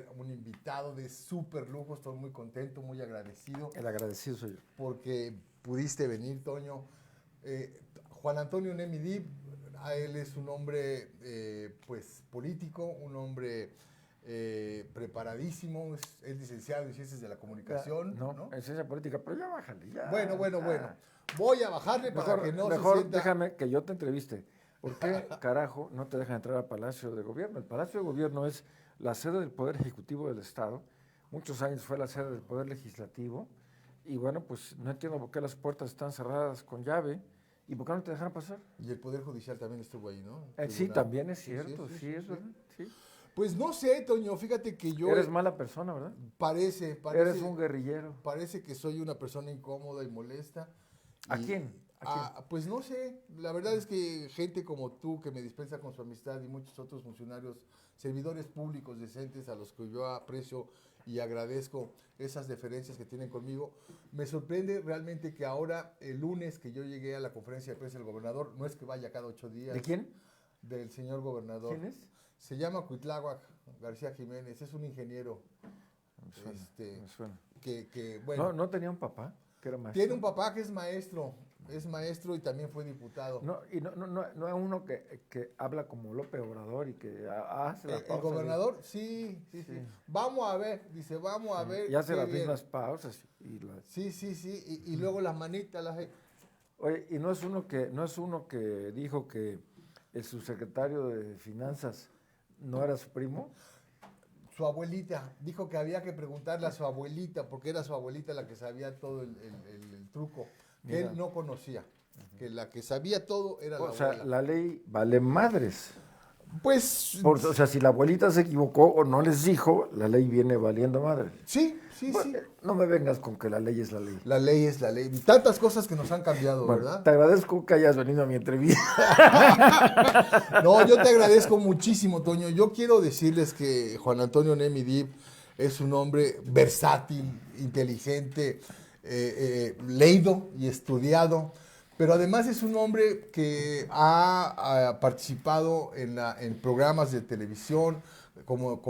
traer un invitado de súper lujo. Estoy muy contento, muy agradecido. El agradecido soy yo. Porque pudiste venir, Toño. Juan Antonio Nemi Dib, a él es un hombre pues político, un hombre preparadísimo, es licenciado en Ciencias de la Comunicación. No, en ciencia política, pero ya bájale, ya. Bueno. Voy a bajarle para que no se sienta... Déjame que yo te entreviste. ¿Por qué, carajo, no te dejan entrar al Palacio de Gobierno? El Palacio de Gobierno es la sede del Poder Ejecutivo del Estado. Muchos años fue la sede del Poder Legislativo. Y bueno, pues no entiendo por qué las puertas están cerradas con llave. ¿Y por qué no te dejaron pasar? Y el Poder Judicial también estuvo ahí, ¿no? Sí, también es cierto, sí, es verdad. Sí. Pues no sé, Toño, fíjate que yo... Eres mala persona, ¿verdad? Parece. Eres un guerrillero. Parece que soy una persona incómoda y molesta. ¿A quién? Pues no sé, la verdad es que gente como tú que me dispensa con su amistad y muchos otros funcionarios, servidores públicos decentes a los que yo aprecio y agradezco esas deferencias que tienen conmigo, me sorprende realmente que ahora, el lunes que yo llegué a la conferencia de prensa del gobernador, no es que vaya cada 8 días. ¿De quién? Del señor gobernador. ¿Quién es? Se llama Cuitláhuac García Jiménez, es un ingeniero. Me suena. Bueno, ¿No tenía un papá que era maestro? Tiene un papá que es maestro y también fue diputado. No es uno que habla como López Obrador y que hace la pausa. ¿El gobernador? Sí. Vamos a ver, dice, vamos a ver. Y hace las mismas pausas. Sí, y luego las manitas. Oye, y no es uno que dijo que el subsecretario de Finanzas no era su primo. Su abuelita, dijo que había que preguntarle a su abuelita, porque era su abuelita la que sabía todo el truco, que él no conocía, que la que sabía todo era la abuela. O sea, la ley vale madres. Pues... O sea, si la abuelita se equivocó o no les dijo, la ley viene valiendo madres. Sí. No me vengas con que la ley es la ley. La ley es la ley. Tantas cosas que nos han cambiado, bueno, ¿verdad? Te agradezco que hayas venido a mi entrevista. No, yo te agradezco muchísimo, Toño. Yo quiero decirles que Juan Antonio Nemi Dib es un hombre versátil, inteligente, leído y estudiado, pero además es un hombre que ha participado en programas de televisión como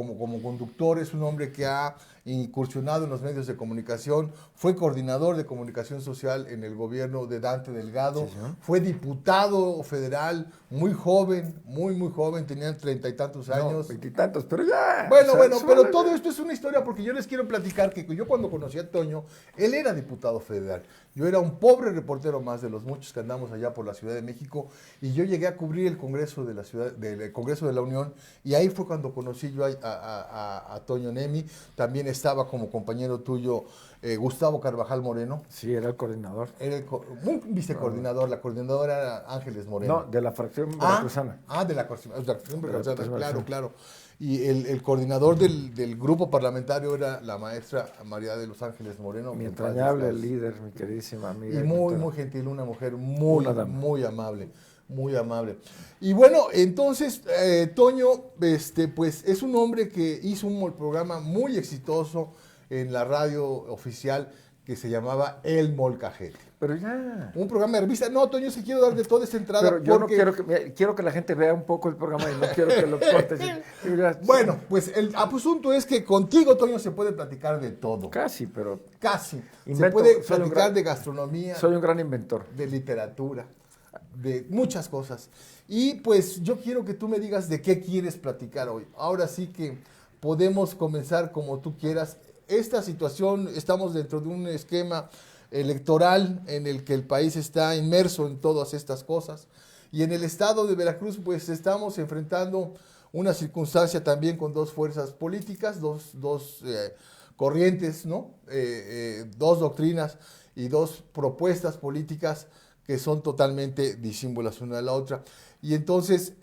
conductor, es un hombre que ha incursionado en los medios de comunicación, fue coordinador de comunicación social en el gobierno de Dante Delgado, sí, fue diputado federal, muy joven, muy joven, tenía 30 y tantos años. 20 y tantos, pero ya. Bueno, pero todo esto es una historia porque yo les quiero platicar que yo cuando conocí a Toño, él era diputado federal. Yo era un pobre reportero más de los muchos que andamos allá por la Ciudad de México y yo llegué a cubrir el Congreso de la Congreso de la Unión y ahí fue cuando conocí yo a Toño Nemi. También estaba como compañero tuyo Gustavo Carvajal Moreno. Sí, era el coordinador. Era un vicecoordinador, la coordinadora era Ángeles Moreno. No, de la fracción veracruzana. De la fracción veracruzana, claro. Y el coordinador del grupo parlamentario era la maestra María de los Ángeles Moreno. Mi entrañable líder, mi queridísima amiga. Y muy gentil, una mujer muy amable. Muy amable. Y bueno, entonces, Toño, pues es un hombre que hizo un programa muy exitoso en la radio oficial que se llamaba El Molcajete. Pero ya. Un programa de revista. No, Toño, sí quiero dar de toda esta entrada. Pero yo porque... no quiero que la gente vea un poco el programa y no quiero que lo cortes. Bueno, pues el asunto es que contigo, Toño, se puede platicar de todo. Casi, pero... Casi. Se puede platicar de gastronomía. Soy un gran inventor. De literatura, de muchas cosas. Y pues yo quiero que tú me digas de qué quieres platicar hoy. Ahora sí que podemos comenzar como tú quieras. Esta situación, estamos dentro de un esquema electoral en el que el país está inmerso en todas estas cosas. Y en el estado de Veracruz, pues estamos enfrentando una circunstancia también con dos fuerzas políticas, dos corrientes, ¿no? Dos doctrinas y dos propuestas políticas que son totalmente disímbolas una de la otra. Y entonces,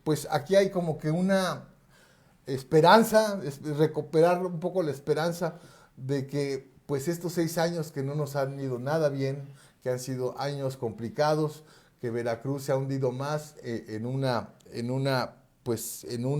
pues aquí hay como que una esperanza, recuperar un poco la esperanza de que pues estos 6 años que no nos han ido nada bien, que han sido años complicados, que Veracruz se ha hundido más en un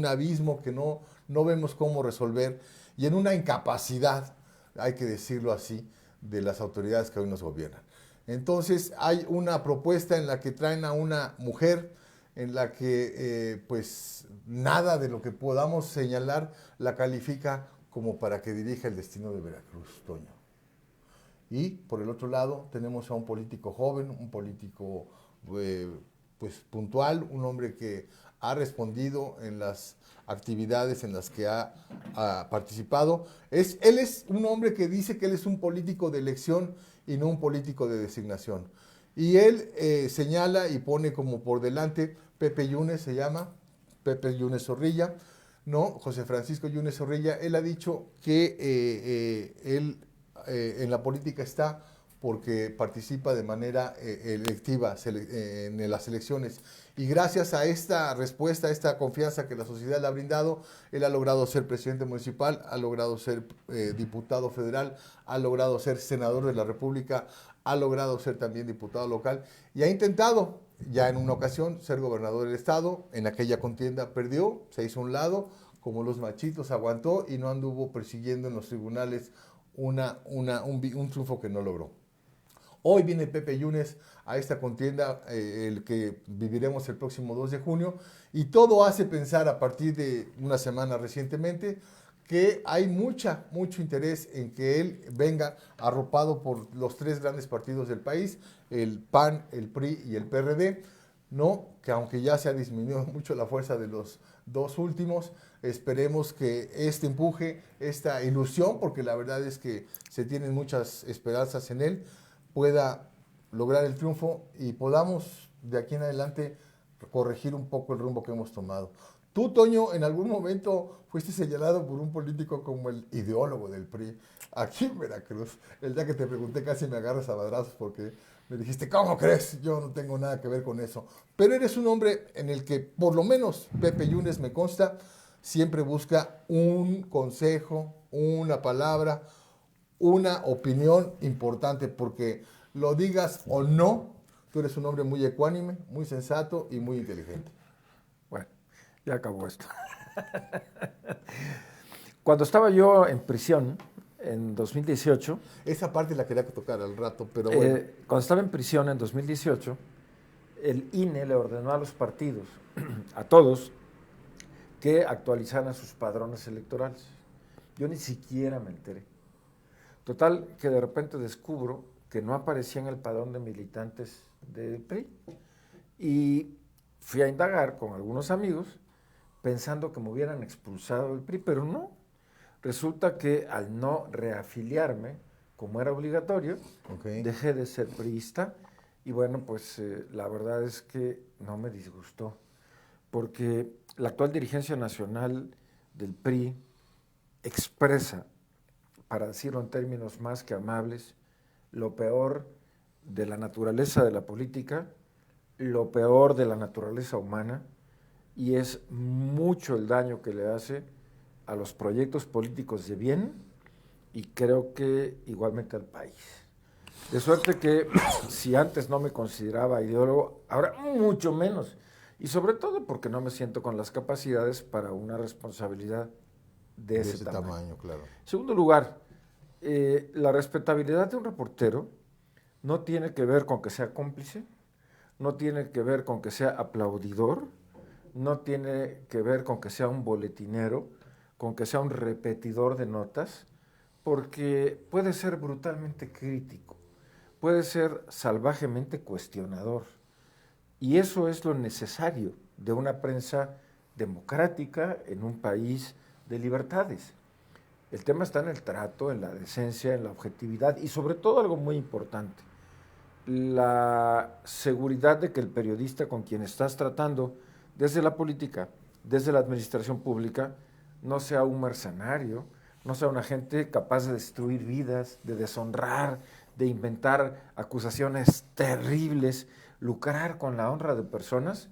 abismo que no vemos cómo resolver y en una incapacidad, hay que decirlo así, de las autoridades que hoy nos gobiernan. Entonces hay una propuesta en la que traen a una mujer en la que pues nada de lo que podamos señalar la califica como para que dirija el destino de Veracruz, Toño. Y por el otro lado tenemos a un político joven, un político pues puntual, un hombre que ha respondido en las actividades en las que ha participado. Él es un hombre que dice que él es un político de elección y no un político de designación. Y él señala y pone como por delante, Pepe Yunes se llama, Pepe Yunes Zorrilla, ¿no? José Francisco Yunes Zorrilla. Él ha dicho que él en la política está porque participa de manera electiva en las elecciones. Y gracias a esta respuesta, a esta confianza que la sociedad le ha brindado, él ha logrado ser presidente municipal, ha logrado ser diputado federal, ha logrado ser senador de la República, ha logrado ser también diputado local y ha intentado ya en una ocasión ser gobernador del estado. En aquella contienda perdió, se hizo a un lado, como los machitos, aguantó y no anduvo persiguiendo en los tribunales un triunfo que no logró. Hoy viene Pepe Yunes a esta contienda, el que viviremos el próximo 2 de junio, y todo hace pensar a partir de una semana recientemente que hay mucho interés en que él venga arropado por los tres grandes partidos del país, el PAN, el PRI y el PRD, ¿no? Que aunque ya se ha disminuido mucho la fuerza de los dos últimos, esperemos que este empuje, esta ilusión, porque la verdad es que se tienen muchas esperanzas en él, pueda lograr el triunfo y podamos de aquí en adelante corregir un poco el rumbo que hemos tomado. Tú, Toño, en algún momento fuiste señalado por un político como el ideólogo del PRI aquí en Veracruz. El día que te pregunté casi me agarras a madrazos porque me dijiste, ¿cómo crees? Yo no tengo nada que ver con eso. Pero eres un hombre en el que, por lo menos Pepe Yunes me consta, siempre busca un consejo, una palabra, una opinión importante, porque lo digas o no, tú eres un hombre muy ecuánime, muy sensato y muy inteligente. Bueno, ya acabó esto. Cuando estaba yo en prisión, en 2018... Esa parte la quería tocar al rato, pero bueno. Cuando estaba en prisión en 2018, el INE le ordenó a los partidos, a todos, que actualizaran sus padrones electorales. Yo ni siquiera me enteré. Total, que de repente descubro que no aparecía en el padrón de militantes del PRI. Y fui a indagar con algunos amigos pensando que me hubieran expulsado del PRI, pero no. Resulta que al no reafiliarme, como era obligatorio, dejé de ser priista y bueno, pues la verdad es que no me disgustó, porque la actual dirigencia nacional del PRI expresa, para decirlo en términos más que amables, lo peor de la naturaleza de la política, lo peor de la naturaleza humana, y es mucho el daño que le hace a los proyectos políticos de bien y creo que igualmente al país. De suerte que si antes no me consideraba ideólogo, ahora mucho menos. Y sobre todo porque no me siento con las capacidades para una responsabilidad de ese tamaño. Claro. En segundo lugar, la respetabilidad de un reportero no tiene que ver con que sea cómplice, no tiene que ver con que sea aplaudidor, no tiene que ver con que sea un boletinero, con que sea un repetidor de notas, porque puede ser brutalmente crítico, puede ser salvajemente cuestionador. Y eso es lo necesario de una prensa democrática en un país de libertades. El tema está en el trato, en la decencia, en la objetividad y sobre todo algo muy importante, la seguridad de que el periodista con quien estás tratando desde la política, desde la administración pública, no sea un mercenario, no sea un agente capaz de destruir vidas, de deshonrar, de inventar acusaciones terribles, lucrar con la honra de personas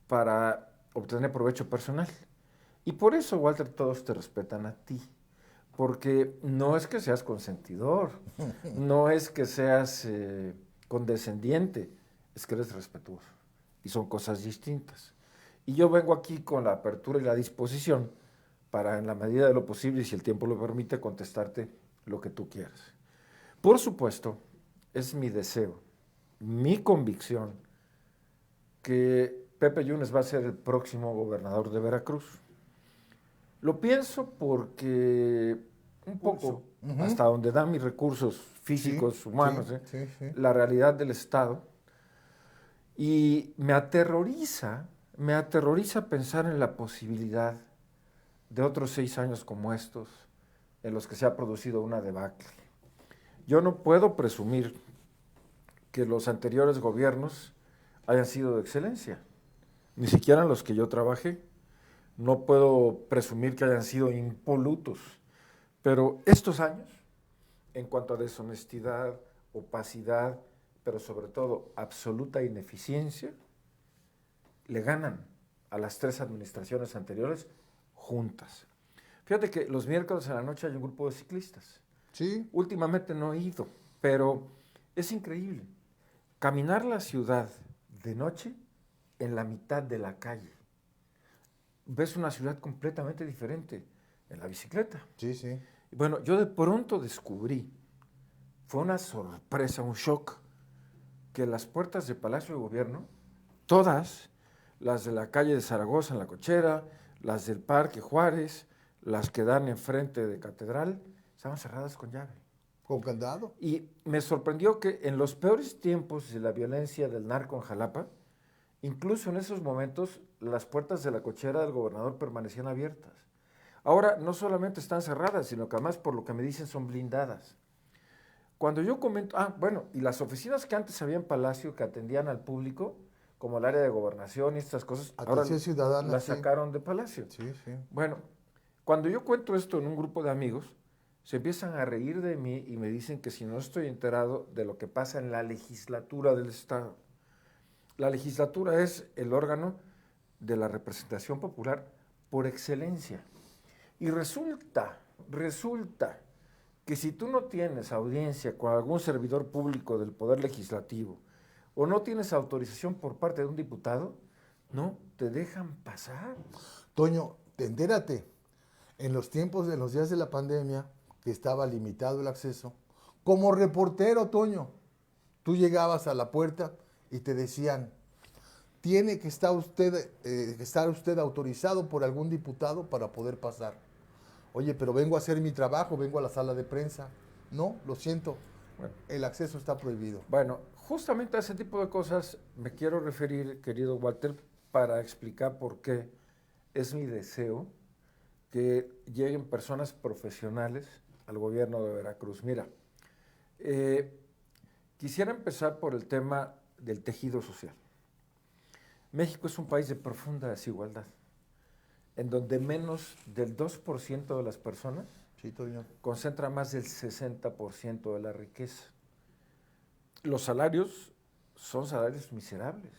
para obtener provecho personal. Y por eso, Walter, todos te respetan a ti, porque no es que seas consentidor, no es que seas condescendiente, es que eres respetuoso, y son cosas distintas. Y yo vengo aquí con la apertura y la disposición para, en la medida de lo posible, y si el tiempo lo permite, contestarte lo que tú quieras. Por supuesto, es mi deseo, mi convicción, que Pepe Yunes va a ser el próximo gobernador de Veracruz. Lo pienso porque un poco, hasta donde dan mis recursos físicos, humanos, la realidad del Estado, y me aterroriza pensar en la posibilidad de otros 6 años como estos, en los que se ha producido una debacle. Yo no puedo presumir que los anteriores gobiernos hayan sido de excelencia, ni siquiera en los que yo trabajé. No puedo presumir que hayan sido impolutos, pero estos años, en cuanto a deshonestidad, opacidad, pero sobre todo absoluta ineficiencia, le ganan a las 3 administraciones anteriores juntas. Fíjate que los miércoles en la noche hay un grupo de ciclistas. Sí. Últimamente no he ido, pero es increíble. Caminar la ciudad de noche en la mitad de la calle. Ves una ciudad completamente diferente en la bicicleta. Sí, sí. Bueno, yo de pronto descubrí, fue una sorpresa, un shock, que las puertas del Palacio de Gobierno, todas, las de la calle de Zaragoza en La Cochera, las del Parque Juárez, las que dan enfrente de Catedral, estaban cerradas con llave. ¿Con candado? Y me sorprendió que en los peores tiempos de la violencia del narco en Jalapa, incluso en esos momentos, las puertas de la cochera del gobernador permanecían abiertas. Ahora no solamente están cerradas, sino que además, por lo que me dicen, son blindadas. Cuando yo comento, y las oficinas que antes había en Palacio que atendían al público, como el área de gobernación y estas cosas, ahora ciudadana, las sacaron de Palacio. Sí, sí. Bueno, cuando yo cuento esto en un grupo de amigos, se empiezan a reír de mí y me dicen que si no estoy enterado de lo que pasa en la legislatura del Estado. La legislatura es el órgano de la representación popular por excelencia. Y resulta que si tú no tienes audiencia con algún servidor público del Poder Legislativo o no tienes autorización por parte de un diputado, no te dejan pasar. Toño, entérate, en los tiempos de los días de la pandemia, que estaba limitado el acceso, como reportero, Toño, tú llegabas a la puerta y te decían, tiene que estar usted autorizado por algún diputado para poder pasar. Oye, pero vengo a hacer mi trabajo, vengo a la sala de prensa. No, lo siento, el acceso está prohibido. Bueno, justamente a ese tipo de cosas me quiero referir, querido Walter, para explicar por qué es mi deseo que lleguen personas profesionales al gobierno de Veracruz. Mira, quisiera empezar por el tema del tejido social. México es un país de profunda desigualdad, en donde menos del 2% de las personas concentra más del 60% de la riqueza. Los salarios son salarios miserables,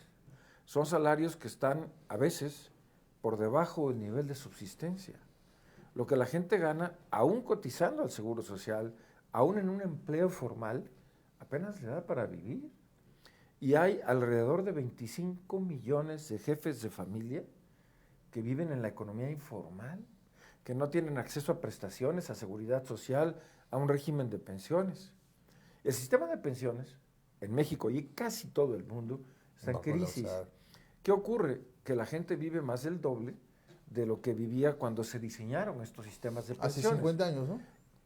son salarios que están a veces por debajo del nivel de subsistencia. Lo que la gente gana, aún cotizando al Seguro Social, aún en un empleo formal, apenas le da para vivir. Y hay alrededor de 25 millones de jefes de familia que viven en la economía informal, que no tienen acceso a prestaciones, a seguridad social, a un régimen de pensiones. El sistema de pensiones en México y casi todo el mundo está en crisis. ¿Qué ocurre? Que la gente vive más del doble de lo que vivía cuando se diseñaron estos sistemas de pensiones. Hace 50 años, ¿no?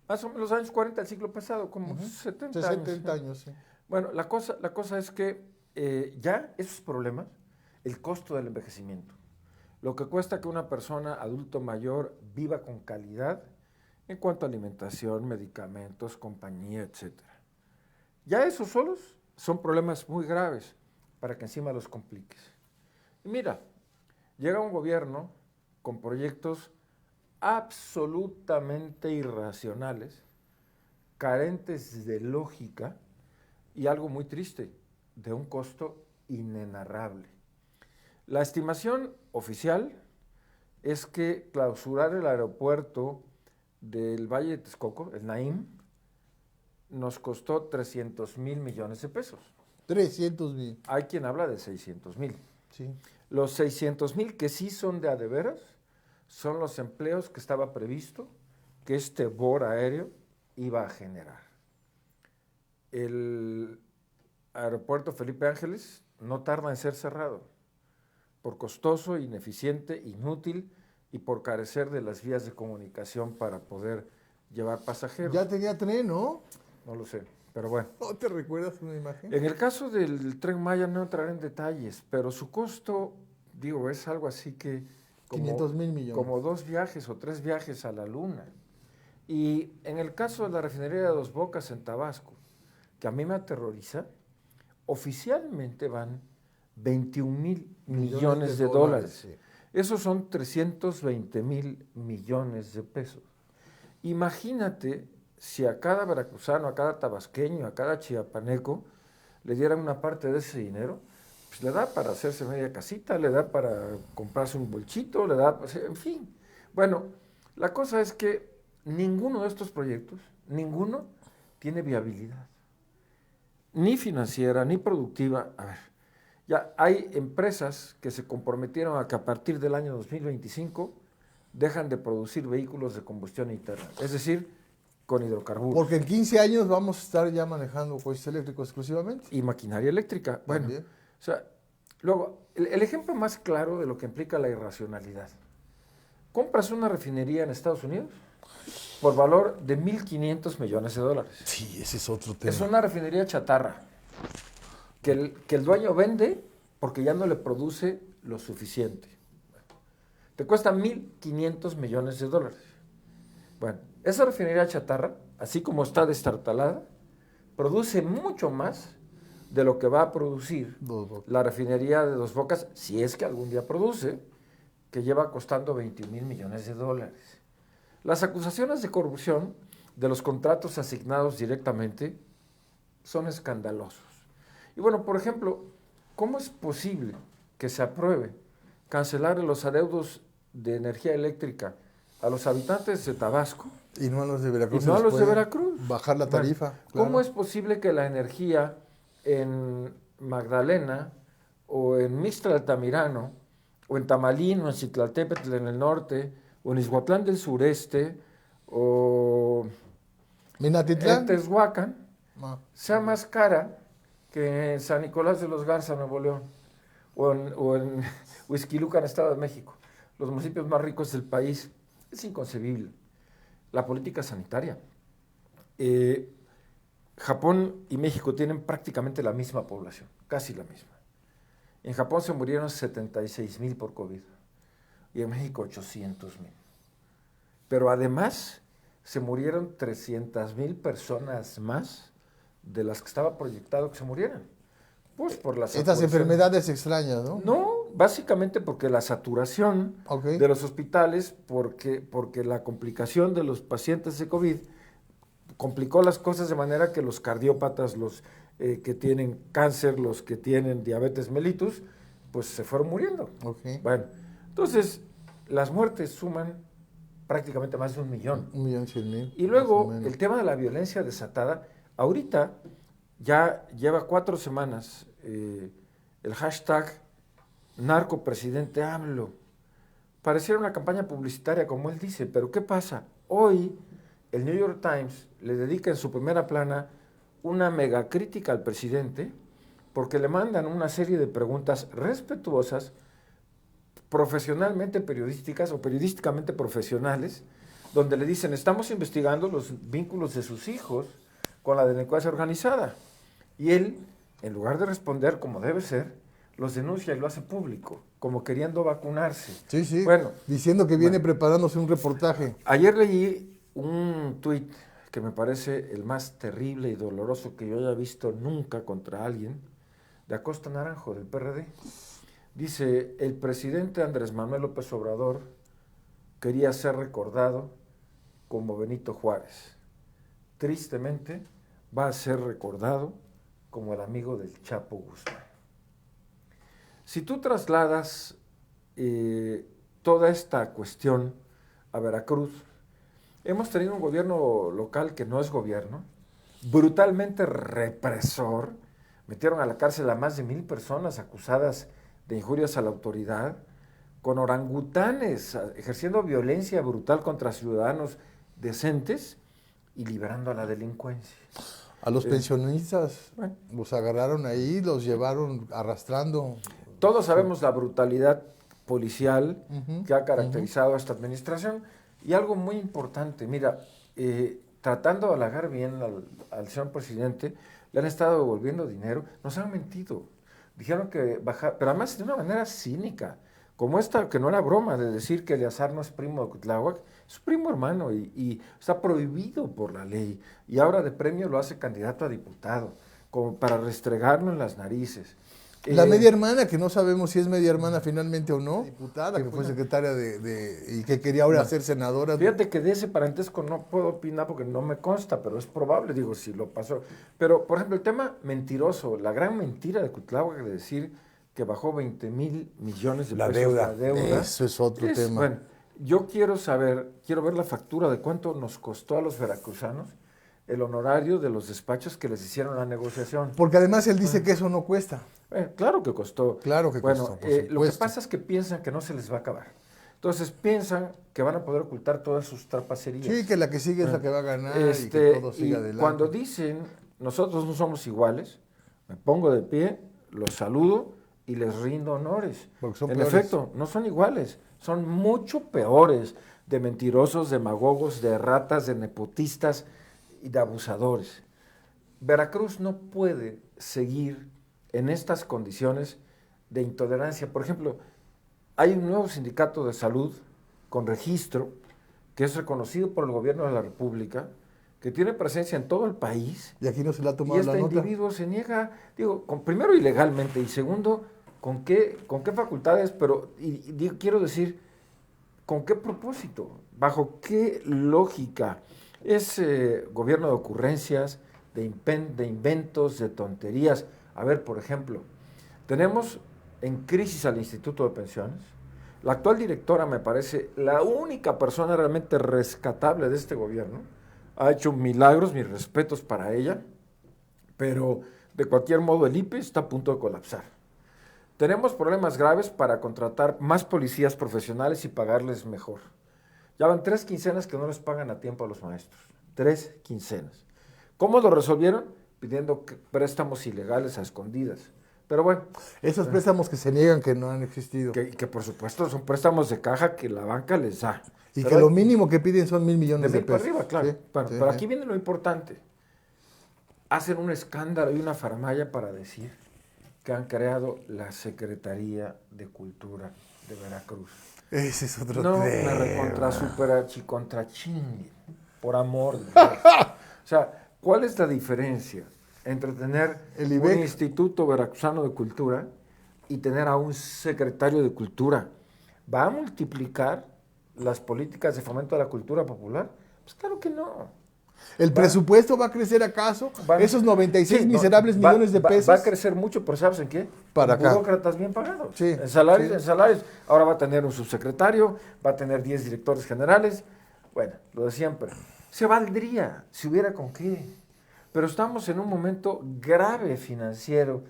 Más o menos los años 40 del siglo pasado, como 70 años. Sí. Bueno, la cosa es que ya esos problemas, el costo del envejecimiento, lo que cuesta que una persona adulto mayor viva con calidad en cuanto a alimentación, medicamentos, compañía, etc. Ya esos solos son problemas muy graves para que encima los compliques. Y mira, llega un gobierno con proyectos absolutamente irracionales, carentes de lógica y algo muy triste, de un costo inenarrable. La estimación oficial es que clausurar el aeropuerto del Valle de Texcoco, el Naim, nos costó 300,000 millones de pesos. 300,000. Hay quien habla de 600,000. Sí. Los 600,000 que sí son de a de veras son los empleos que estaba previsto que este BOR aéreo iba a generar. El aeropuerto Felipe Ángeles no tarda en ser cerrado. por costoso, ineficiente, inútil y por carecer de las vías de comunicación para poder llevar pasajeros. Ya tenía tren, ¿no? No lo sé, pero bueno. ¿No te recuerdas una imagen? En el caso del Tren Maya no entraré en detalles, pero su costo, digo, es algo así que 500,000 millones. como 2 viajes o 3 viajes a la Luna. Y en el caso de la refinería de Dos Bocas en Tabasco, que a mí me aterroriza, oficialmente van 21,000 millones de dólares. Sí. Esos son 320,000 millones de pesos. Imagínate si a cada veracruzano, a cada tabasqueño, a cada chiapaneco le dieran una parte de ese dinero, pues le da para hacerse media casita, le da para comprarse un bolchito, le da, en fin. Bueno, la cosa es que ninguno de estos proyectos, ninguno tiene viabilidad, ni financiera, ni productiva. A ver, ya hay empresas que se comprometieron a que a partir del año 2025 dejan de producir vehículos de combustión interna, es decir, con hidrocarburos. Porque en 15 años vamos a estar ya manejando coches eléctricos exclusivamente. Y maquinaria eléctrica. Bueno, También. o sea, luego, el ejemplo más claro de lo que implica la irracionalidad. Compras una refinería en Estados Unidos por valor de 1.500 millones de dólares. Sí, ese es otro tema. Es una refinería chatarra que el dueño vende porque ya no le produce lo suficiente. Te cuesta 1.500 millones de dólares. Bueno, esa refinería chatarra, así como está destartalada, produce mucho más de lo que va a producir la refinería de Dos Bocas, si es que algún día produce, que lleva costando 21,000 millones de dólares. Las acusaciones de corrupción de los contratos asignados directamente son escandalosos. Y bueno, por ejemplo, ¿cómo es posible que se apruebe cancelar los adeudos de energía eléctrica a los habitantes de Tabasco Y no a los de Veracruz. y no a se los les de puede Veracruz? Bajar la tarifa. Bueno, ¿cómo claro. es posible que la energía en Magdalena o en Mixtla Altamirano o en Tamalín o en Citlaltépetl en el norte o en Izhuatlán del sureste o Minatitlán. en Tehuacán No. sea más cara que en San Nicolás de los Garza, Nuevo León, o en Huixquilucan, Estado de México, los municipios más ricos del país? Es inconcebible. La política sanitaria. Japón y México tienen prácticamente la misma población, casi la misma. En Japón se murieron 76,000 por COVID y en México 800,000. Pero además se murieron 300,000 personas más de las que estaba proyectado que se murieran. Pues por las Estas enfermedades extrañas, ¿no? No, básicamente porque la saturación Ok. de los hospitales, porque la complicación de los pacientes de COVID complicó las cosas de manera que los cardiópatas, los que tienen cáncer, los que tienen diabetes mellitus, pues se fueron muriendo. Ok. Bueno, entonces las muertes suman prácticamente más de 1,000,000. 1,100,000. Y luego más o menos. el tema de la violencia desatada, ahorita ya lleva 4 semanas el hashtag narcopresidente AMLO. Pareciera una campaña publicitaria, como él dice, pero ¿qué pasa? Hoy el New York Times le dedica en su primera plana una mega crítica al presidente porque le mandan una serie de preguntas respetuosas, profesionalmente periodísticas o periodísticamente profesionales, donde le dicen, estamos investigando los vínculos de sus hijos con la delincuencia organizada. Y él, en lugar de responder como debe ser, los denuncia y lo hace público, como queriendo vacunarse. Sí, sí. Bueno, Diciendo que viene preparándose un reportaje. ayer leí un tuit que me parece el más terrible y doloroso que yo haya visto nunca contra alguien, de Acosta Naranjo, del PRD. Dice, el presidente Andrés Manuel López Obrador quería ser recordado como Benito Juárez. Tristemente, va a ser recordado como el amigo del Chapo Guzmán. Si tú trasladas toda esta cuestión a Veracruz, hemos tenido un gobierno local que no es gobierno, brutalmente represor. Metieron a la cárcel a más de 1,000 personas acusadas de injurias a la autoridad, con orangutanes ejerciendo violencia brutal contra ciudadanos decentes y liberando a la delincuencia. A los pensionistas Bueno. los agarraron ahí, los llevaron arrastrando. todos sabemos la brutalidad policial Ujú, que ha caracterizado a esta administración. Y algo muy importante, mira, tratando de halagar bien al señor presidente, le han estado devolviendo dinero, nos han mentido. Dijeron que bajar, pero además de una manera cínica, como esta, que no era broma, de decir que Eleazar no es primo de Cuitláhuac, es su primo hermano y está prohibido por la ley. Y ahora de premio lo hace candidato a diputado, como para restregarlo en las narices. La media hermana, que no sabemos si es media hermana finalmente o no, diputada, que fue secretaria y que quería ahora ser senadora. Fíjate que de ese parentesco no puedo opinar porque no me consta, pero es probable, digo, si lo pasó. Pero, por ejemplo, el tema mentiroso, la gran mentira de Cuitláhuac de decir que bajó 20,000 millones de La pesos deuda. la deuda. Eso es otro tema. Bueno, yo quiero ver la factura de cuánto nos costó a los veracruzanos el honorario de los despachos que les hicieron la negociación. Porque además él dice que eso no cuesta. Claro que costó. Claro que bueno, costó, por lo que supuesto. pasa es que piensan que no se les va a acabar. Entonces piensan que van a poder ocultar todas sus trapacerías. Sí, que la que sigue es la que va a ganar y que todo siga adelante. Cuando dicen, nosotros no somos iguales, me pongo de pie, los saludo y les rindo honores. Porque son en peores. efecto, no son iguales, son mucho peores de mentirosos, demagogos, de ratas, de nepotistas y de abusadores. Veracruz no puede seguir en estas condiciones de intolerancia. Por ejemplo, hay un nuevo sindicato de salud con registro que es reconocido por el gobierno de la República, que tiene presencia en todo el país. Y aquí no se le ha Y tomado la este nota. individuo se niega, digo, primero ilegalmente y segundo, ¿con qué facultades? Pero quiero decir, ¿con qué propósito? ¿Bajo qué lógica? Es gobierno de ocurrencias, de inventos, de tonterías. A ver, por ejemplo, tenemos en crisis al Instituto de Pensiones. La actual directora me parece la única persona realmente rescatable de este gobierno. Ha hecho milagros, mis respetos para ella, pero de cualquier modo el IPE está a punto de colapsar. Tenemos problemas graves para contratar más policías profesionales y pagarles mejor. Ya van 3 quincenas que no les pagan a tiempo a los maestros. 3 quincenas. ¿Cómo lo resolvieron? Pidiendo préstamos ilegales a escondidas. Pero bueno. Esos préstamos que se niegan que no han existido. Que por supuesto son préstamos de caja que la banca les da. Y pero que lo mínimo que piden son 1,000 millones de de 1,000 para pesos. arriba, claro. Sí, Bueno, sí, pero sí. aquí viene lo importante. Hacen un escándalo y una faramalla para decir que han creado la Secretaría de Cultura de Veracruz. Ese es otro No, tema. me recontra super archicontra chingue, por amor de Dios. O sea, ¿cuál es la diferencia entre tener El un IBEC. Instituto Veracruzano de Cultura y tener a un secretario de Cultura? ¿Va a multiplicar las políticas de fomento a la cultura popular? Pues claro que no. ¿El presupuesto va a crecer acaso? Esos 96 Sí, no, miserables millones de pesos. Va a crecer mucho, pero ¿sabes en qué? Para En acá. burócratas bien pagados. Sí, En salarios, sí. en salarios. Ahora va a tener un subsecretario, va a tener 10 directores generales. Bueno, lo de siempre. Se valdría, si hubiera con qué. Pero estamos en un momento grave financiero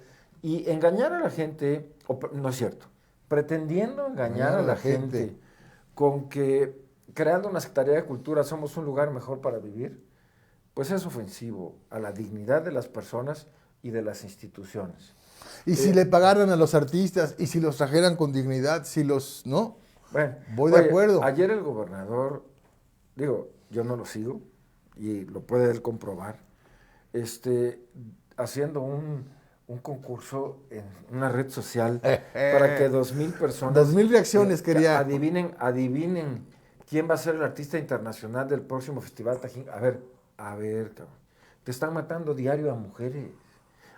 y engañar a la gente, no es cierto, pretendiendo engañar a la gente con que creando una Secretaría de Cultura somos un lugar mejor para vivir, pues es ofensivo a la dignidad de las personas y de las instituciones. Y si le pagaran a los artistas y si los trajeran con dignidad, si los... ¿No? Bueno, Voy de acuerdo. Ayer el gobernador, digo, yo no lo sigo y lo puede él comprobar, haciendo un concurso en una red social para que 2,000 personas... 2,000 reacciones quería. Adivinen quién va a ser el artista internacional del próximo Festival Tajín. A ver, cabrón. Te están matando diario a mujeres.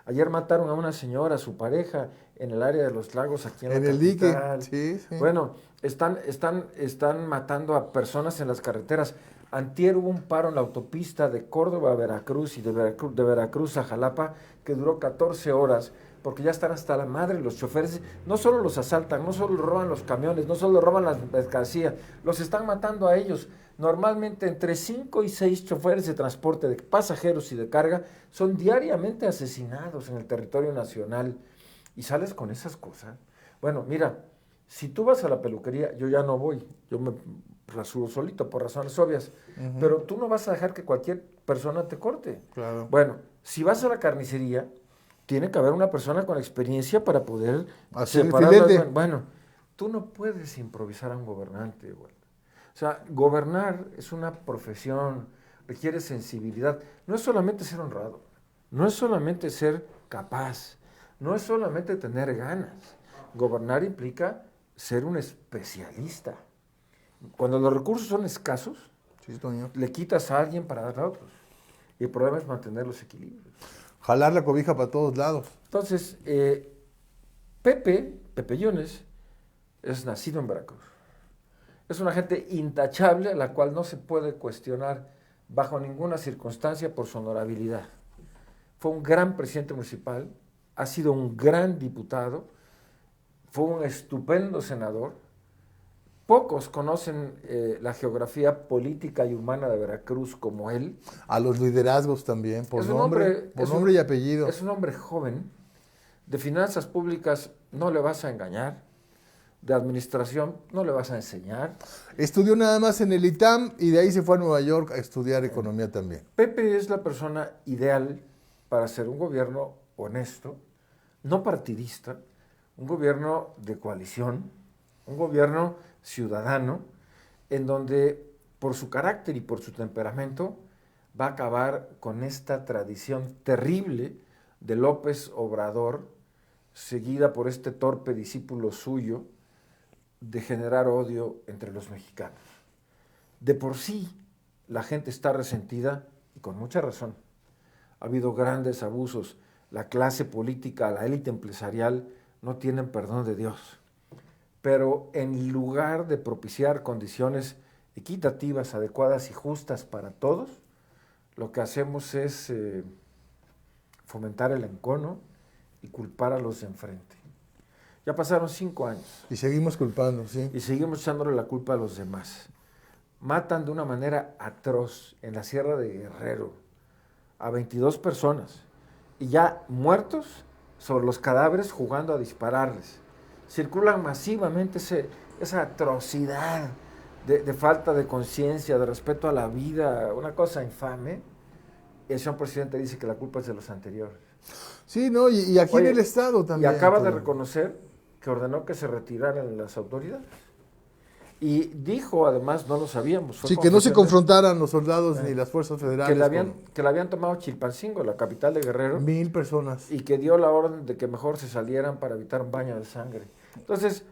Ayer mataron a una señora, a su pareja, en el área de los lagos, aquí en la el dique. capital. Sí, sí. Bueno, están matando a personas en las carreteras. Antier hubo un paro en la autopista de Córdoba a Veracruz y de Veracruz a Jalapa que duró 14 horas porque ya están hasta la madre los choferes. No solo los asaltan, no solo roban los camiones, no solo roban las mercancías, los están matando a ellos. Normalmente entre 5 y 6 choferes de transporte de pasajeros y de carga son diariamente asesinados en el territorio nacional. ¿Y sales con esas cosas? Bueno, mira, si tú vas a la peluquería, yo ya no voy, yo me rasuro solito por razones obvias, pero tú no vas a dejar que cualquier persona te corte. Claro. Bueno, si vas a la carnicería, Tiene que haber una persona con experiencia para poder hacer el separar las- filete. Bueno, tú no puedes improvisar a un gobernante, güey. O sea, gobernar es una profesión, requiere sensibilidad. No es solamente ser honrado, no es solamente ser capaz, no es solamente tener ganas. Gobernar implica ser un especialista. Cuando los recursos son escasos, Sí, Toño. le quitas a alguien para darle a otros. Y el problema es mantener los equilibrios. Jalar la cobija para todos lados. Entonces, Pepe Yunes, es nacido en Veracruz. Es una gente intachable a la cual no se puede cuestionar bajo ninguna circunstancia por su honorabilidad. Fue un gran presidente municipal, ha sido un gran diputado, fue un estupendo senador. Pocos conocen la geografía política y humana de Veracruz como él. A los liderazgos también, por Es un nombre, hombre- y apellido. Es un hombre joven, de finanzas públicas no le vas a engañar, de administración no le vas a enseñar. Estudió nada más en el ITAM y de ahí se fue a Nueva York a estudiar economía también. Pepe es la persona ideal para hacer un gobierno honesto, no partidista, un gobierno de coalición, un gobierno ciudadano, en donde por su carácter y por su temperamento va a acabar con esta tradición terrible de López Obrador, seguida por este torpe discípulo suyo, de generar odio entre los mexicanos. De por sí, la gente está resentida, y con mucha razón. Ha habido grandes abusos. La clase política, la élite empresarial, no tienen perdón de Dios. Pero en lugar de propiciar condiciones equitativas, adecuadas y justas para todos, lo que hacemos es fomentar el encono y culpar a los de enfrente. Ya pasaron 5 años Y seguimos culpando, sí. y seguimos echándole la culpa a los demás. Matan de una manera atroz en la Sierra de Guerrero a 22 personas y ya muertos sobre los cadáveres jugando a dispararles. Circulan masivamente esa atrocidad de falta de conciencia, de respeto a la vida, una cosa infame. Y el señor presidente dice que la culpa es de los anteriores. Sí, no, y aquí Oye, en el Estado también. Y acaba de Toño. reconocer que ordenó que se retiraran las autoridades. Y dijo, además, no lo sabíamos. fue Sí, que no se confesión de- confrontaran los soldados ni las fuerzas federales. que la habían tomado Chilpancingo, la capital de Guerrero, con 1000 personas. y que dio la orden de que mejor se salieran para evitar un baño de sangre. Entonces,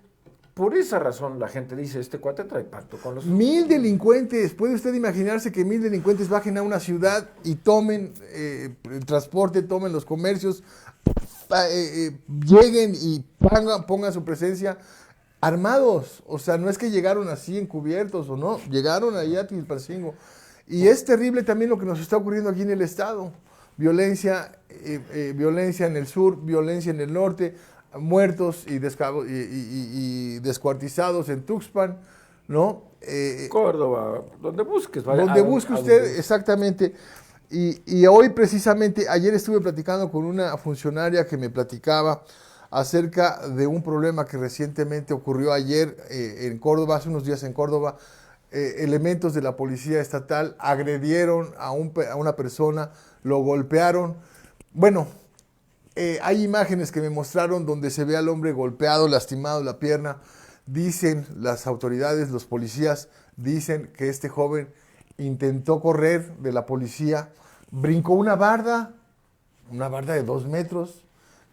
por esa razón la gente dice, este cuate trae pacto con los... 1000 delincuentes. ¿Puede usted imaginarse que 1000 delincuentes bajen a una ciudad y tomen el transporte, tomen los comercios, lleguen y pongan su presencia armados? O sea, no es que llegaron así encubiertos o no, llegaron ahí a Tilpancingo. Y es terrible también lo que nos está ocurriendo aquí en el Estado. Violencia, violencia en el sur, violencia en el norte, muertos y descuartizados en Tuxpan, ¿no? Córdoba, donde busques. vaya, Donde a- busque a usted, donde- exactamente. Y hoy precisamente, ayer estuve platicando con una funcionaria que me platicaba acerca de un problema que recientemente ocurrió ayer en Córdoba, hace unos días en Córdoba. Elementos de la policía estatal agredieron a una persona, lo golpearon. Bueno, hay imágenes que me mostraron donde se ve al hombre golpeado, lastimado la pierna. Dicen las autoridades, los policías, dicen que este joven intentó correr de la policía, brincó una barda de 2 metros,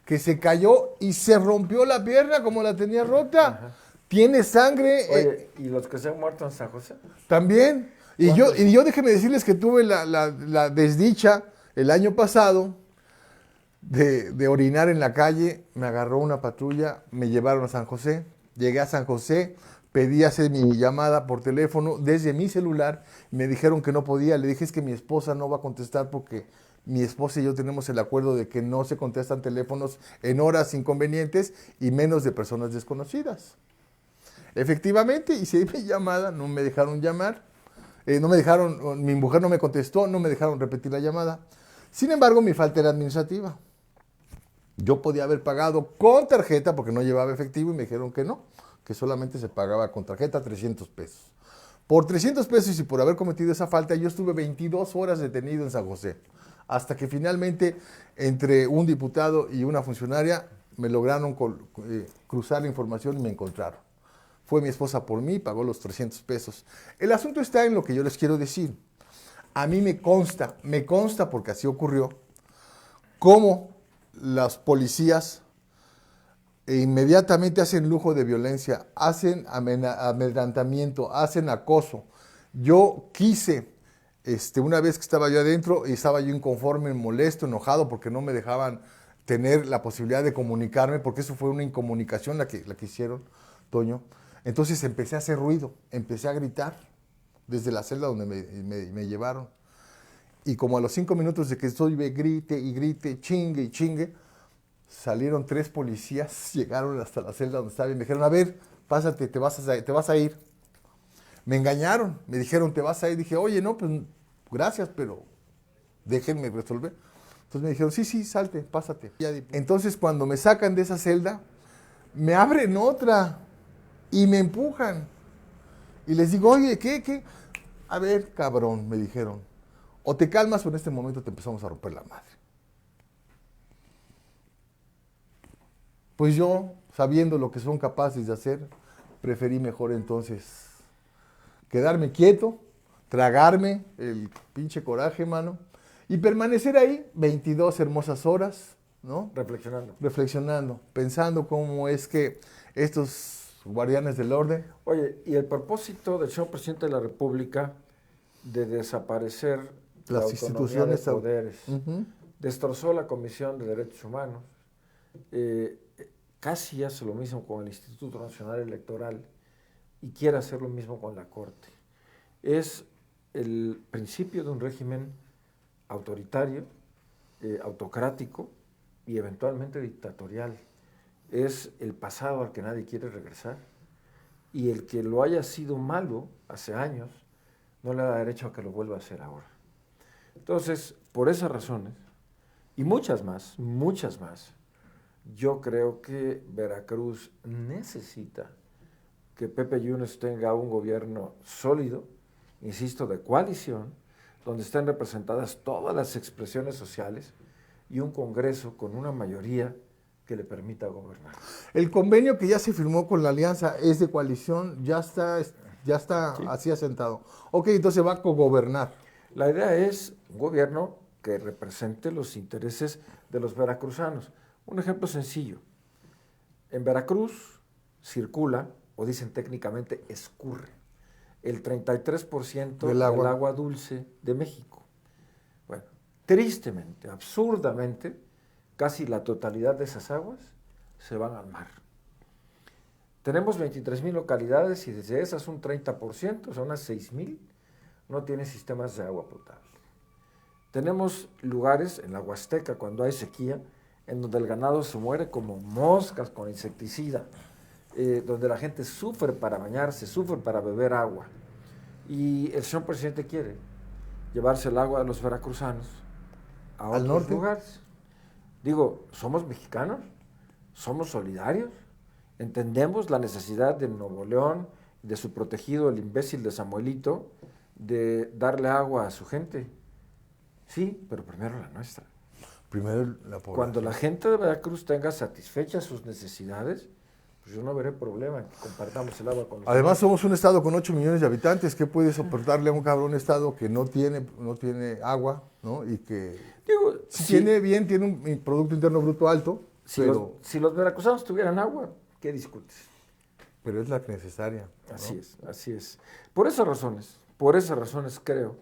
que se cayó y se rompió la pierna como la tenía rota. Ajá. Tiene sangre Oye, ¿y los que se han muerto en San José? también. Y yo déjenme decirles que tuve la desdicha el año pasado de orinar en la calle. Me agarró una patrulla, me llevaron a San José. Llegué a San José, pedí hacer mi llamada por teléfono desde mi celular. Me dijeron que no podía. Le dije, es que mi esposa no va a contestar porque mi esposa y yo tenemos el acuerdo de que no se contestan teléfonos en horas inconvenientes y menos de personas desconocidas. Efectivamente, hice mi llamada, no me dejaron llamar, mi mujer no me contestó, no me dejaron repetir la llamada. Sin embargo, mi falta era administrativa. Yo podía haber pagado con tarjeta porque no llevaba efectivo y me dijeron que no, que solamente se pagaba con tarjeta 300 pesos. Por 300 pesos y por haber cometido esa falta, yo estuve 22 horas detenido en San José. hasta que finalmente entre un diputado y una funcionaria me lograron cruzar la información y me encontraron. Fue mi esposa por mí, pagó los 300 pesos. El asunto está en lo que yo les quiero decir. A mí me consta porque así ocurrió, cómo las policías inmediatamente hacen lujo de violencia, hacen amedrentamiento, hacen acoso. Yo quise, una vez que estaba yo adentro, y estaba yo inconforme, molesto, enojado, porque no me dejaban tener la posibilidad de comunicarme, porque eso fue una incomunicación la que hicieron, Toño. Entonces empecé a hacer ruido, empecé a gritar desde la celda donde me llevaron. Y como a los 5 minutos de que estoy grite y grite, chingue y chingue, salieron 3 policías, llegaron hasta la celda donde estaba y me dijeron, a ver, pásate, te vas a ir. Me engañaron, me dijeron, te vas a ir. Dije, oye, no, pues gracias, pero déjenme resolver. Entonces me dijeron, sí, salte, pásate. Entonces cuando me sacan de esa celda, me abren otra y me empujan. Y les digo, oye, ¿qué? A ver, cabrón, me dijeron, o te calmas o en este momento te empezamos a romper la madre. Pues yo, sabiendo lo que son capaces de hacer, preferí mejor entonces quedarme quieto, tragarme el pinche coraje, mano, y permanecer ahí 22 hermosas horas, ¿no? Reflexionando, pensando cómo es que estos guardianes del orden... Oye, y el propósito del señor presidente de la República de desaparecer las instituciones de poderes, destrozó la Comisión de Derechos Humanos, casi hace lo mismo con el Instituto Nacional Electoral y quiere hacer lo mismo con la Corte. Es el principio de un régimen autoritario, autocrático y eventualmente dictatorial. Es el pasado al que nadie quiere regresar, y el que lo haya sido malo hace años no le da derecho a que lo vuelva a hacer ahora. Entonces, por esas razones, y muchas más, yo creo que Veracruz necesita que Pepe Yunes tenga un gobierno sólido, insisto, de coalición, donde estén representadas todas las expresiones sociales y un Congreso con una mayoría que le permita gobernar. El convenio que ya se firmó con la alianza es de coalición, ya está sí, así asentado. Ok, entonces va a cogobernar. La idea es un gobierno que represente los intereses de los veracruzanos. Un ejemplo sencillo. En Veracruz circula, o dicen técnicamente escurre, el 33% del agua dulce de México. Bueno, tristemente, absurdamente, casi la totalidad de esas aguas se van al mar. Tenemos 23,000 localidades y desde esas un 30%, o sea, unas 6,000, no tienen sistemas de agua potable. Tenemos lugares en la Huasteca, cuando hay sequía, en donde el ganado se muere como moscas con insecticida, donde la gente sufre para bañarse, sufre para beber agua. Y el señor presidente quiere llevarse el agua de los veracruzanos a otros lugares. Digo, somos mexicanos, somos solidarios, entendemos la necesidad de Nuevo León, de su protegido, el imbécil de Samuelito, de darle agua a su gente. Sí, pero primero la nuestra. Primero la población. Cuando la gente de Veracruz tenga satisfechas sus necesidades, pues yo no veré problema en que compartamos el agua con los Además, somos un estado con 8 millones de habitantes. ¿Qué puede soportarle a un cabrón estado que no tiene agua, ¿no? Y que tiene un Producto Interno Bruto alto, pero... Si los veracruzanos tuvieran agua, ¿qué discutes? Pero es la necesaria, ¿no? Así es. Por esas razones creo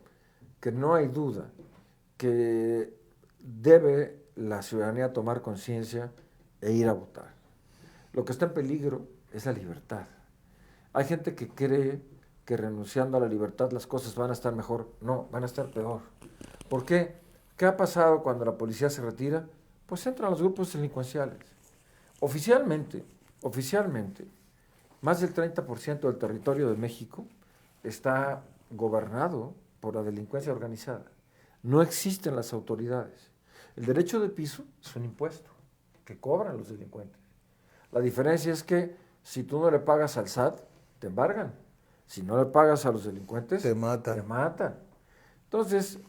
que no hay duda que debe la ciudadanía tomar conciencia e ir a votar. Lo que está en peligro es la libertad. Hay gente que cree que renunciando a la libertad las cosas van a estar mejor. No, van a estar peor. ¿Por qué? ¿Qué ha pasado cuando la policía se retira? Pues entran los grupos delincuenciales. Oficialmente, más del 30% del territorio de México está gobernado por la delincuencia organizada. No existen las autoridades. El derecho de piso es un impuesto que cobran los delincuentes. La diferencia es que si tú no le pagas al SAT, te embargan. Si no le pagas a los delincuentes, te matan. Entonces,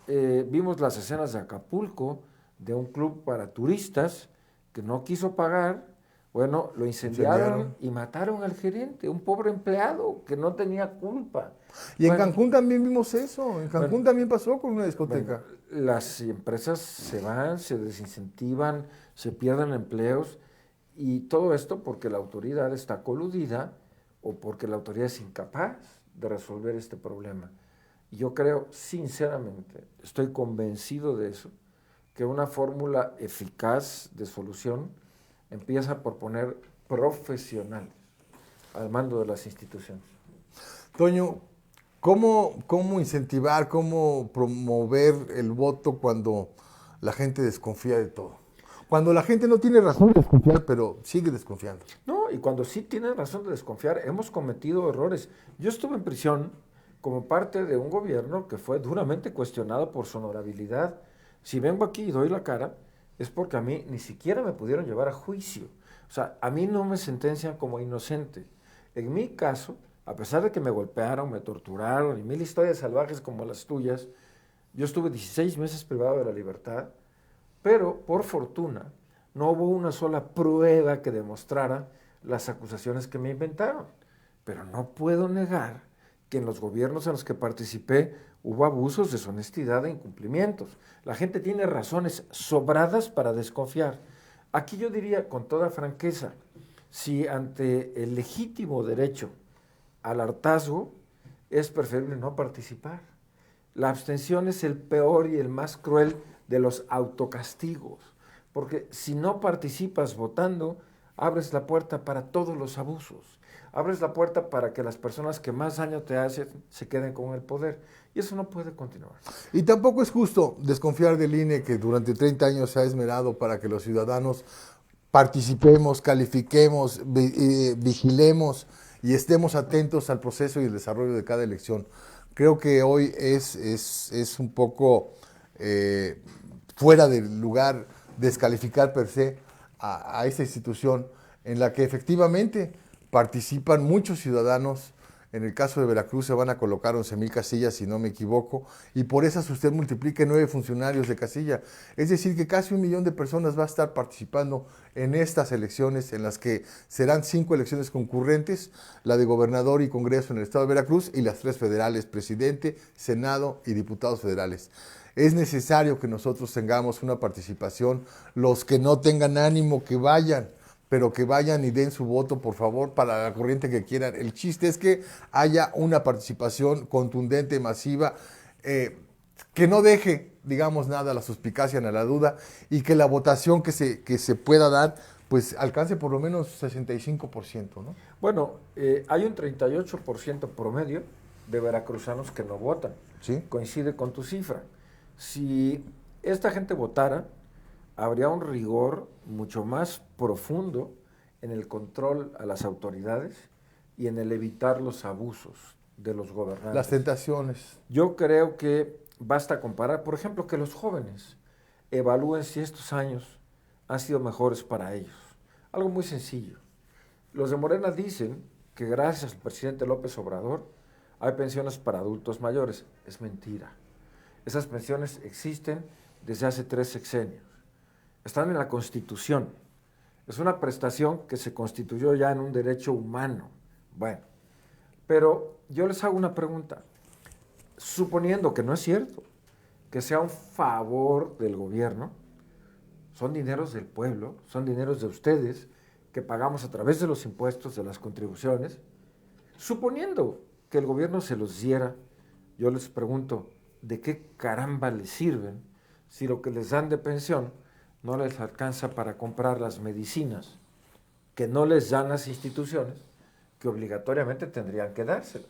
vimos las escenas de Acapulco, de un club para turistas que no quiso pagar. Bueno, lo incendiaron y mataron al gerente, un pobre empleado que no tenía culpa. Y en Cancún también vimos eso, en Cancún también pasó con una discoteca. Las empresas se van, se desincentivan, se pierden empleos, y todo esto porque la autoridad está coludida o porque la autoridad es incapaz de resolver este problema. Y yo creo, sinceramente, estoy convencido de eso, que una fórmula eficaz de solución empieza por poner profesionales al mando de las instituciones. Toño, ¿cómo incentivar, cómo promover el voto cuando la gente desconfía de todo? Cuando la gente no tiene razón de desconfiar, pero sigue desconfiando. No, y cuando sí tienen razón de desconfiar, hemos cometido errores. Yo estuve en prisión como parte de un gobierno que fue duramente cuestionado por su honorabilidad. Si vengo aquí y doy la cara, es porque a mí ni siquiera me pudieron llevar a juicio. O sea, a mí no me sentencian como inocente. En mi caso, a pesar de que me golpearon, me torturaron y mil historias salvajes como las tuyas, yo estuve 16 meses privado de la libertad, pero por fortuna no hubo una sola prueba que demostrara las acusaciones que me inventaron. Pero no puedo negar que en los gobiernos en los que participé hubo abusos, deshonestidad e incumplimientos. La gente tiene razones sobradas para desconfiar. Aquí yo diría con toda franqueza, si ante el legítimo derecho al hartazgo es preferible no participar. La abstención es el peor y el más cruel de los autocastigos, porque si no participas votando, abres la puerta para todos los abusos, abres la puerta para que las personas que más daño te hacen se queden con el poder, y eso no puede continuar. Y tampoco es justo desconfiar del INE, que durante 30 años se ha esmerado para que los ciudadanos participemos, califiquemos, vigilemos y estemos atentos al proceso y el desarrollo de cada elección. Creo que hoy es un poco fuera del lugar descalificar per se a esta institución en la que efectivamente participan muchos ciudadanos. En el caso de Veracruz se van a colocar 11,000 casillas, si no me equivoco, y por esas usted multiplique 9 funcionarios de casilla. Es decir, que casi 1,000,000 de personas va a estar participando en estas elecciones, en las que serán 5 elecciones concurrentes, la de gobernador y congreso en el estado de Veracruz, y las 3 federales, presidente, senado y diputados federales. Es necesario que nosotros tengamos una participación. Los que no tengan ánimo, que vayan, pero que vayan y den su voto, por favor, para la corriente que quieran. El chiste es que haya una participación contundente, masiva, que no deje, digamos, nada a la suspicacia ni a la duda, y que la votación que se pueda dar, pues alcance por lo menos 65%, ¿no? Bueno, hay un 38% promedio de veracruzanos que no votan. ¿Sí? Coincide con tu cifra. Si esta gente votara, habría un rigor mucho más profundo en el control a las autoridades y en el evitar los abusos de los gobernantes. Las tentaciones. Yo creo que basta comparar, por ejemplo, que los jóvenes evalúen si estos años han sido mejores para ellos. Algo muy sencillo. Los de Morena dicen que gracias al presidente López Obrador hay pensiones para adultos mayores. Es mentira. Esas pensiones existen desde hace 3 sexenios. Están en la Constitución. Es una prestación que se constituyó ya en un derecho humano. Bueno, pero yo les hago una pregunta. Suponiendo que no es cierto, que sea un favor del gobierno, son dineros del pueblo, son dineros de ustedes, que pagamos a través de los impuestos, de las contribuciones. Suponiendo que el gobierno se los diera, yo les pregunto, ¿de qué caramba les sirven si lo que les dan de pensión no les alcanza para comprar las medicinas que no les dan las instituciones, que obligatoriamente tendrían que dárselas?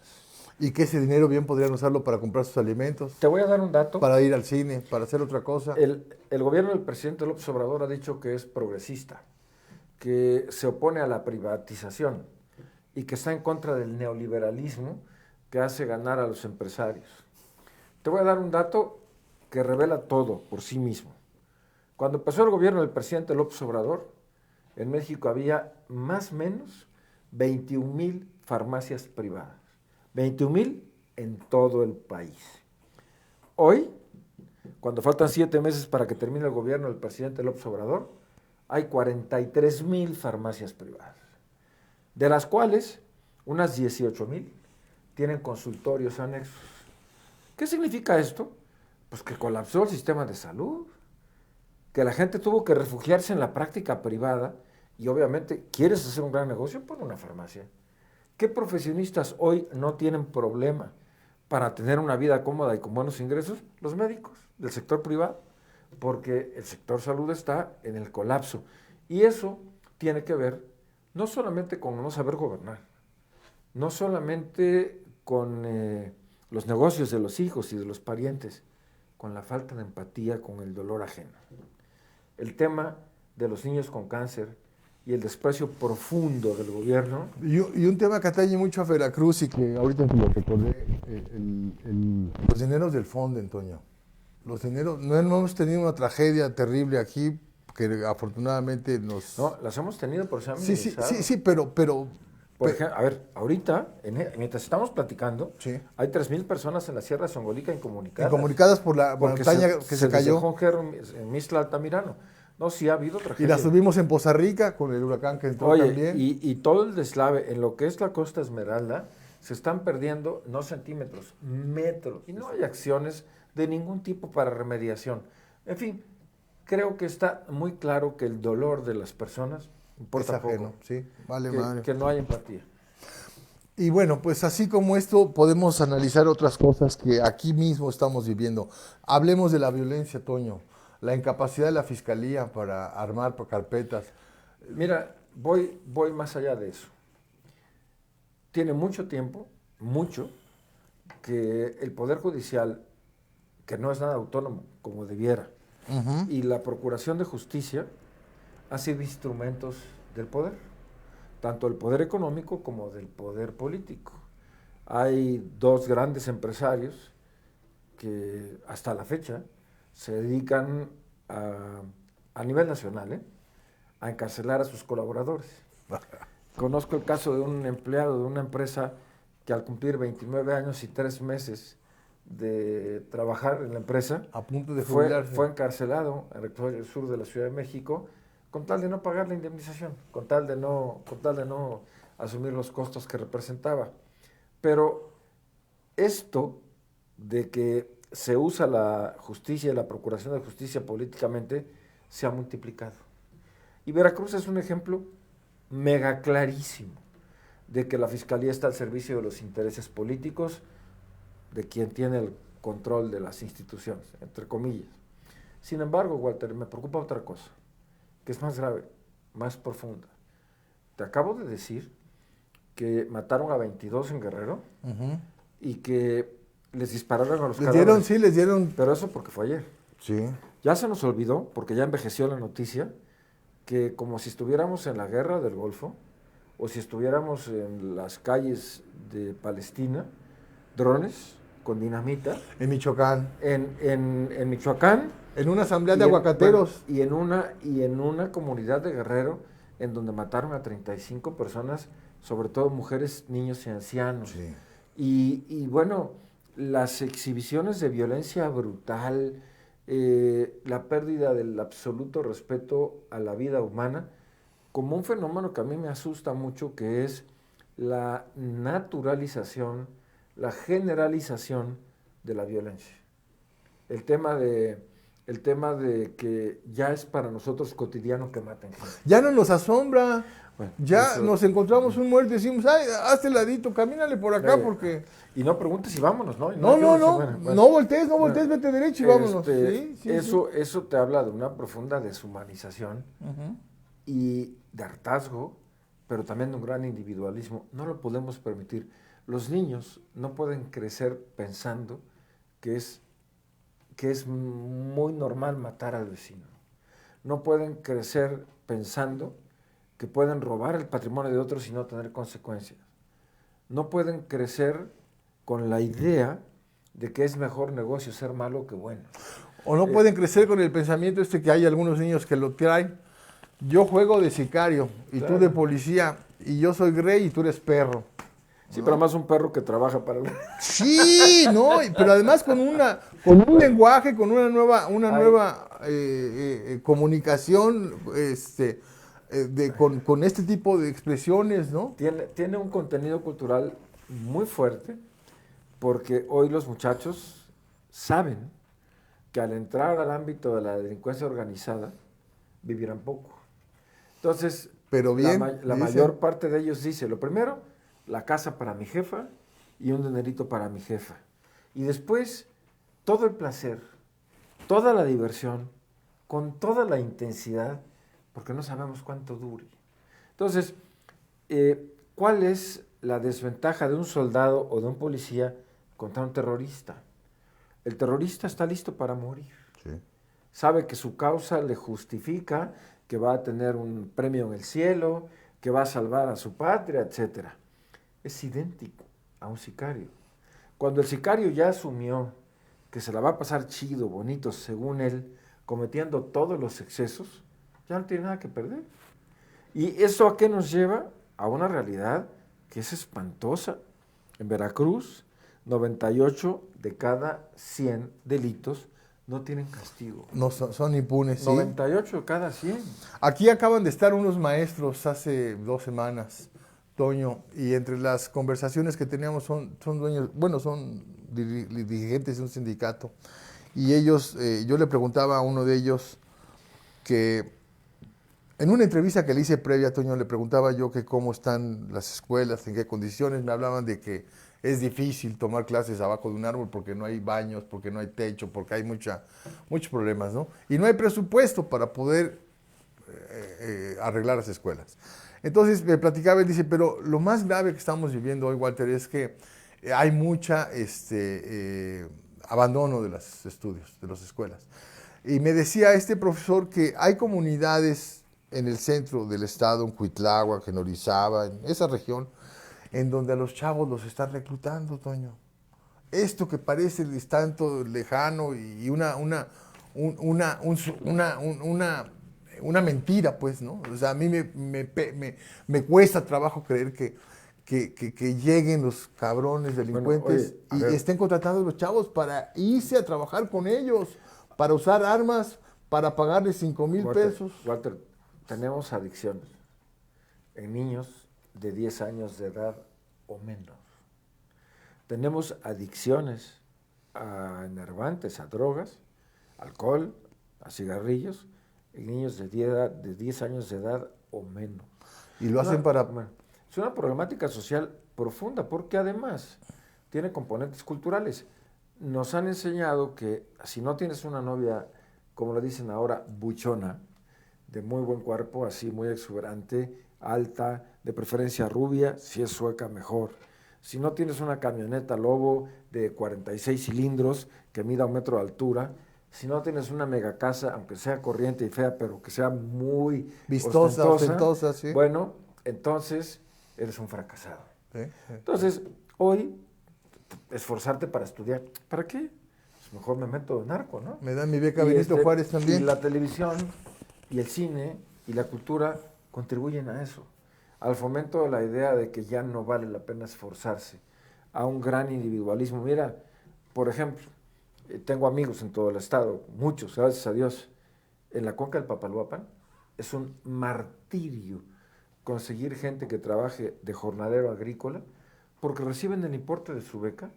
Y que ese dinero bien podrían usarlo para comprar sus alimentos. Te voy a dar un dato. Para ir al cine, para hacer otra cosa. El gobierno del presidente López Obrador ha dicho que es progresista, que se opone a la privatización y que está en contra del neoliberalismo que hace ganar a los empresarios. Te voy a dar un dato que revela todo por sí mismo. Cuando empezó el gobierno del presidente López Obrador, en México había más o menos 21,000 farmacias privadas. 21,000 en todo el país. Hoy, cuando faltan 7 meses para que termine el gobierno del presidente López Obrador, hay 43,000 farmacias privadas, de las cuales unas 18,000 tienen consultorios anexos. ¿Qué significa esto? Pues que colapsó el sistema de salud, que la gente tuvo que refugiarse en la práctica privada y obviamente, ¿quieres hacer un gran negocio? Pon una farmacia. ¿Qué profesionistas hoy no tienen problema para tener una vida cómoda y con buenos ingresos? Los médicos del sector privado, porque el sector salud está en el colapso. Y eso tiene que ver no solamente con no saber gobernar, no solamente con los negocios de los hijos y de los parientes, con la falta de empatía con el dolor ajeno. El tema de los niños con cáncer y el desprecio profundo del gobierno. Y un tema que atañe mucho a Veracruz y que ahorita me lo recordé, los dineros del fondo, Antonio. Los dineros, no hemos tenido una tragedia terrible aquí, que afortunadamente nos... No, las hemos tenido por ser Sí, pero por ejemplo, a ver, ahorita, mientras estamos platicando, sí, hay 3,000 personas en la Sierra Songolica incomunicadas. Incomunicadas por la montaña que se cayó. En Mixtla Altamirano. No, sí ha habido tragedia. Y las tuvimos en Poza Rica con el huracán que entró también. Y todo el deslave en lo que es la Costa Esmeralda, se están perdiendo no centímetros, metros. Y no hay acciones de ningún tipo para remediación. En fin, creo que está muy claro que el dolor de las personas importa es ajeno, poco. Sí, vale, madre. Que no hay empatía. Y bueno, pues así como esto, podemos analizar otras cosas que aquí mismo estamos viviendo. Hablemos de la violencia, Toño, la incapacidad de la Fiscalía para armar carpetas. Mira, voy más allá de eso. Tiene mucho tiempo, que el Poder Judicial, que no es nada autónomo, como debiera, y la Procuración de Justicia han sido instrumentos del poder, tanto del poder económico como del poder político. Hay 2 grandes empresarios que hasta la fecha se dedican a nivel nacional a encarcelar a sus colaboradores. Conozco el caso de un empleado de una empresa que al cumplir 29 años y 3 meses de trabajar en la empresa, a punto de jubilarse, fue encarcelado en el reclusorio sur de la Ciudad de México con tal de no pagar la indemnización, con tal de no asumir los costos que representaba. Pero esto de que se usa la justicia y la Procuración de Justicia políticamente se ha multiplicado. Y Veracruz es un ejemplo mega clarísimo de que la Fiscalía está al servicio de los intereses políticos de quien tiene el control de las instituciones, entre comillas. Sin embargo, Walter, me preocupa otra cosa, que es más grave, más profunda. Te acabo de decir que mataron a 22 en Guerrero y que les dispararon a los cadáveres. Les dieron. Pero eso porque fue ayer. Sí. Ya se nos olvidó, porque ya envejeció la noticia, que como si estuviéramos en la guerra del Golfo, o si estuviéramos en las calles de Palestina, drones con dinamita. En Michoacán. En Michoacán. En una asamblea de aguacateros. Y en una comunidad de Guerrero, en donde mataron a 35 personas, sobre todo mujeres, niños y ancianos. Sí. Y bueno, las exhibiciones de violencia brutal, la pérdida del absoluto respeto a la vida humana, como un fenómeno que a mí me asusta mucho, que es la naturalización, la generalización de la violencia. El tema de que ya es para nosotros cotidiano que maten gente. Ya no nos asombra. Bueno, ya eso, nos encontramos un muerto y decimos, ay, hazte ladito, camínale por acá porque... Y no preguntes y vámonos, ¿no? No voltees, vete derecho y vámonos. Eso te habla de una profunda deshumanización y de hartazgo, pero también de un gran individualismo. No lo podemos permitir. Los niños no pueden crecer pensando que es muy normal matar al vecino. No pueden crecer pensando que pueden robar el patrimonio de otros y no tener consecuencias. No pueden crecer con la idea de que es mejor negocio ser malo que bueno. O no pueden crecer con el pensamiento que hay algunos niños que lo traen. Yo juego de sicario y claro, tú de policía, y yo soy rey y tú eres perro. Sí, pero más un perro que trabaja para el... Sí, no, pero además con un lenguaje, con una nueva comunicación, con este tipo de expresiones, ¿no? Tiene un contenido cultural muy fuerte, porque hoy los muchachos saben que al entrar al ámbito de la delincuencia organizada, vivirán poco. Entonces, pero bien, la mayor parte de ellos dice, lo primero, la casa para mi jefa y un dinerito para mi jefa. Y después, todo el placer, toda la diversión, con toda la intensidad, porque no sabemos cuánto dure. Entonces, ¿cuál es la desventaja de un soldado o de un policía contra un terrorista? El terrorista está listo para morir. Sí. Sabe que su causa le justifica, que va a tener un premio en el cielo, que va a salvar a su patria, etc. Es idéntico a un sicario. Cuando el sicario ya asumió que se la va a pasar chido, bonito, según él, cometiendo todos los excesos, ya no tiene nada que perder. ¿Y eso a qué nos lleva? A una realidad que es espantosa. En Veracruz, 98 de cada 100 delitos no tienen castigo. No, son impunes, ¿sí? 98 de cada 100. Aquí acaban de estar unos maestros hace 2 semanas, Toño, y entre las conversaciones que teníamos son dueños, bueno, son dirigentes de un sindicato, y ellos, yo le preguntaba a uno de ellos que, en una entrevista que le hice previa, Toño, le preguntaba yo que cómo están las escuelas, en qué condiciones, me hablaban de que es difícil tomar clases abajo de un árbol porque no hay baños, porque no hay techo, porque hay muchos problemas, ¿no? Y no hay presupuesto para poder arreglar las escuelas. Entonces me platicaba, él dice, pero lo más grave que estamos viviendo hoy, Walter, es que hay mucha abandono de los estudios, de las escuelas. Y me decía este profesor que hay comunidades en el centro del estado, en Cuitláhuac, en Orizaba, en esa región, en donde a los chavos los están reclutando, Toño. Esto que parece tanto lejano y una mentira, pues, ¿no? O sea, a mí me cuesta trabajo creer que lleguen los cabrones delincuentes y estén contratando a los chavos para irse a trabajar con ellos, para usar armas, para pagarles 5,000 pesos. Walter, tenemos adicciones en niños de 10 años de edad o menos. Tenemos adicciones a enervantes, a drogas, alcohol, a cigarrillos, en niños de 10 años de edad o menos. Y lo hacen para... Bueno, es una problemática social profunda, porque además tiene componentes culturales. Nos han enseñado que si no tienes una novia, como le dicen ahora, buchona, de muy buen cuerpo, así muy exuberante, alta, de preferencia rubia, si es sueca mejor. Si no tienes una camioneta Lobo de 46 cilindros que mida 1 metro de altura, si no tienes una mega casa, aunque sea corriente y fea, pero que sea muy vistosa, ostentosa, sí. Bueno, entonces eres un fracasado. Sí. Entonces, hoy, esforzarte para estudiar, ¿para qué? Pues mejor me meto de narco, ¿no? Me dan mi beca Benito Juárez también. Y la televisión, y el cine, y la cultura contribuyen a eso, al fomento de la idea de que ya no vale la pena esforzarse, a un gran individualismo. Mira, por ejemplo, tengo amigos en todo el estado, muchos, gracias a Dios. En la cuenca del Papaloapan es un martirio conseguir gente que trabaje de jornalero agrícola porque reciben el importe de su beca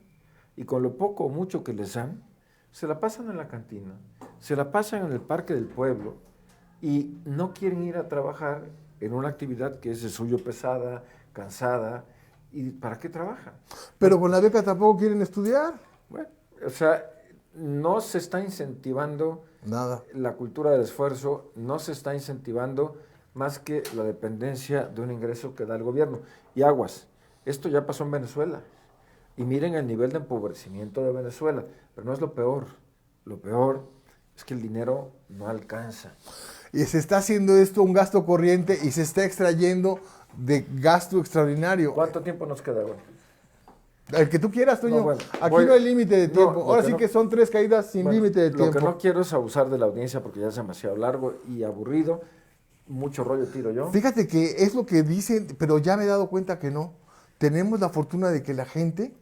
y con lo poco o mucho que les dan, se la pasan en la cantina, se la pasan en el parque del pueblo y no quieren ir a trabajar en una actividad que es de suyo pesada, cansada. ¿Y para qué trabajan? Pero con la beca tampoco quieren estudiar. Bueno, o sea, no se está incentivando nada. La cultura del esfuerzo, no se está incentivando más que la dependencia de un ingreso que da el gobierno. Y aguas, esto ya pasó en Venezuela. Y miren el nivel de empobrecimiento de Venezuela. Pero no es lo peor. Lo peor es que el dinero no alcanza. Y se está haciendo esto un gasto corriente y se está extrayendo de gasto extraordinario. ¿Cuánto tiempo nos queda, güey? El que tú quieras, Toño. No, bueno, aquí no hay límite de tiempo. Ahora sí que son 3 caídas sin límite de tiempo. Lo que no quiero es abusar de la audiencia porque ya es demasiado largo y aburrido. Mucho rollo tiro yo. Fíjate que es lo que dicen, pero ya me he dado cuenta que no. tenemos la fortuna de que la gente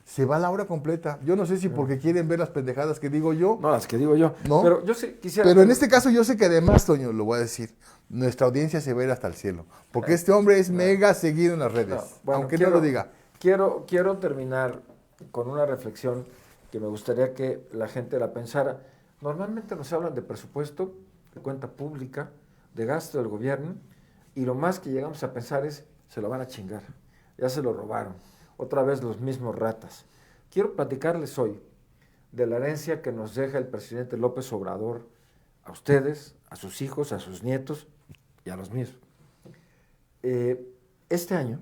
se va a la hora completa. Yo no sé si porque quieren ver las pendejadas que digo yo. No, las que digo yo. ¿No? Pero yo sí quisiera... Pero en este caso yo sé que además, Toño, lo voy a decir, nuestra audiencia se va a ir hasta el cielo. Porque este hombre es mega seguido en las redes, No, bueno, aunque no lo diga. Quiero terminar con una reflexión que me gustaría que la gente la pensara. Normalmente nos hablan de presupuesto, de cuenta pública, de gasto del gobierno, y lo más que llegamos a pensar es, se lo van a chingar, ya se lo robaron, otra vez los mismos ratas. Quiero platicarles hoy de la herencia que nos deja el presidente López Obrador a ustedes, a sus hijos, a sus nietos y a los míos. Este año,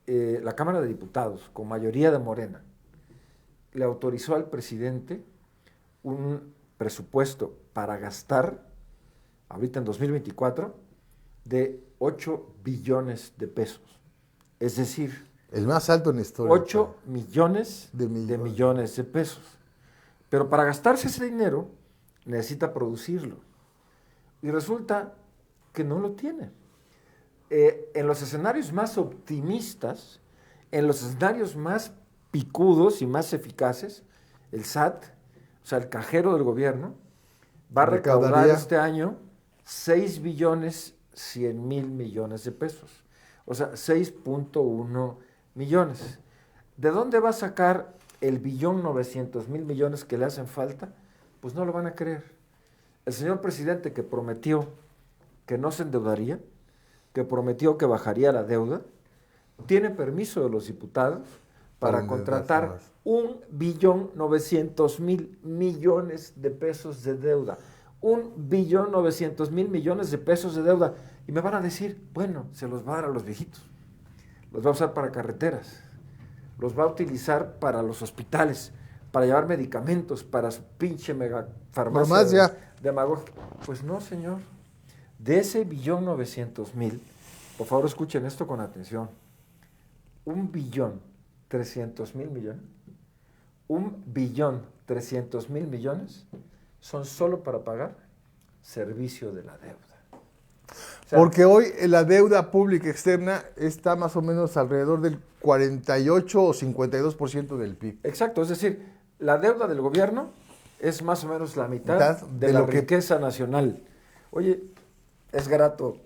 la Cámara de Diputados, con mayoría de Morena, le autorizó al presidente un presupuesto para gastar, ahorita en 2024, de 8 billones de pesos. Es decir, el más alto en la historia. 8 millones de millones de pesos. Pero para gastarse ese dinero, necesita producirlo. Y resulta que no lo tiene. En los escenarios más optimistas, en los escenarios más picudos y más eficaces, el SAT, o sea, el cajero del gobierno, va a recaudar este año 6 billones 100 mil millones de pesos. O sea, 6.1 millones. ¿De dónde va a sacar el 1.900.000 millones que le hacen falta? Pues no lo van a creer. El señor presidente, que prometió que no se endeudaría, que prometió que bajaría la deuda, tiene permiso de los diputados para contratar 1.900.000 millones de pesos de deuda. 1.900.000 millones de pesos de deuda. Y me van a decir, bueno, se los va a dar a los viejitos. Los va a usar para carreteras. Los va a utilizar para los hospitales, para llevar medicamentos, para su pinche mega farmacia demagógica. Pues no, señor. De ese 1.900.000, por favor escuchen esto con atención. 1.300.000 millones. 1.300.000 millones son solo para pagar servicio de la deuda. O sea, porque hoy la deuda pública externa está más o menos alrededor del 48 o 52% del PIB. Exacto, es decir, la deuda del gobierno es más o menos la mitad de la riqueza nacional. Oye, es grato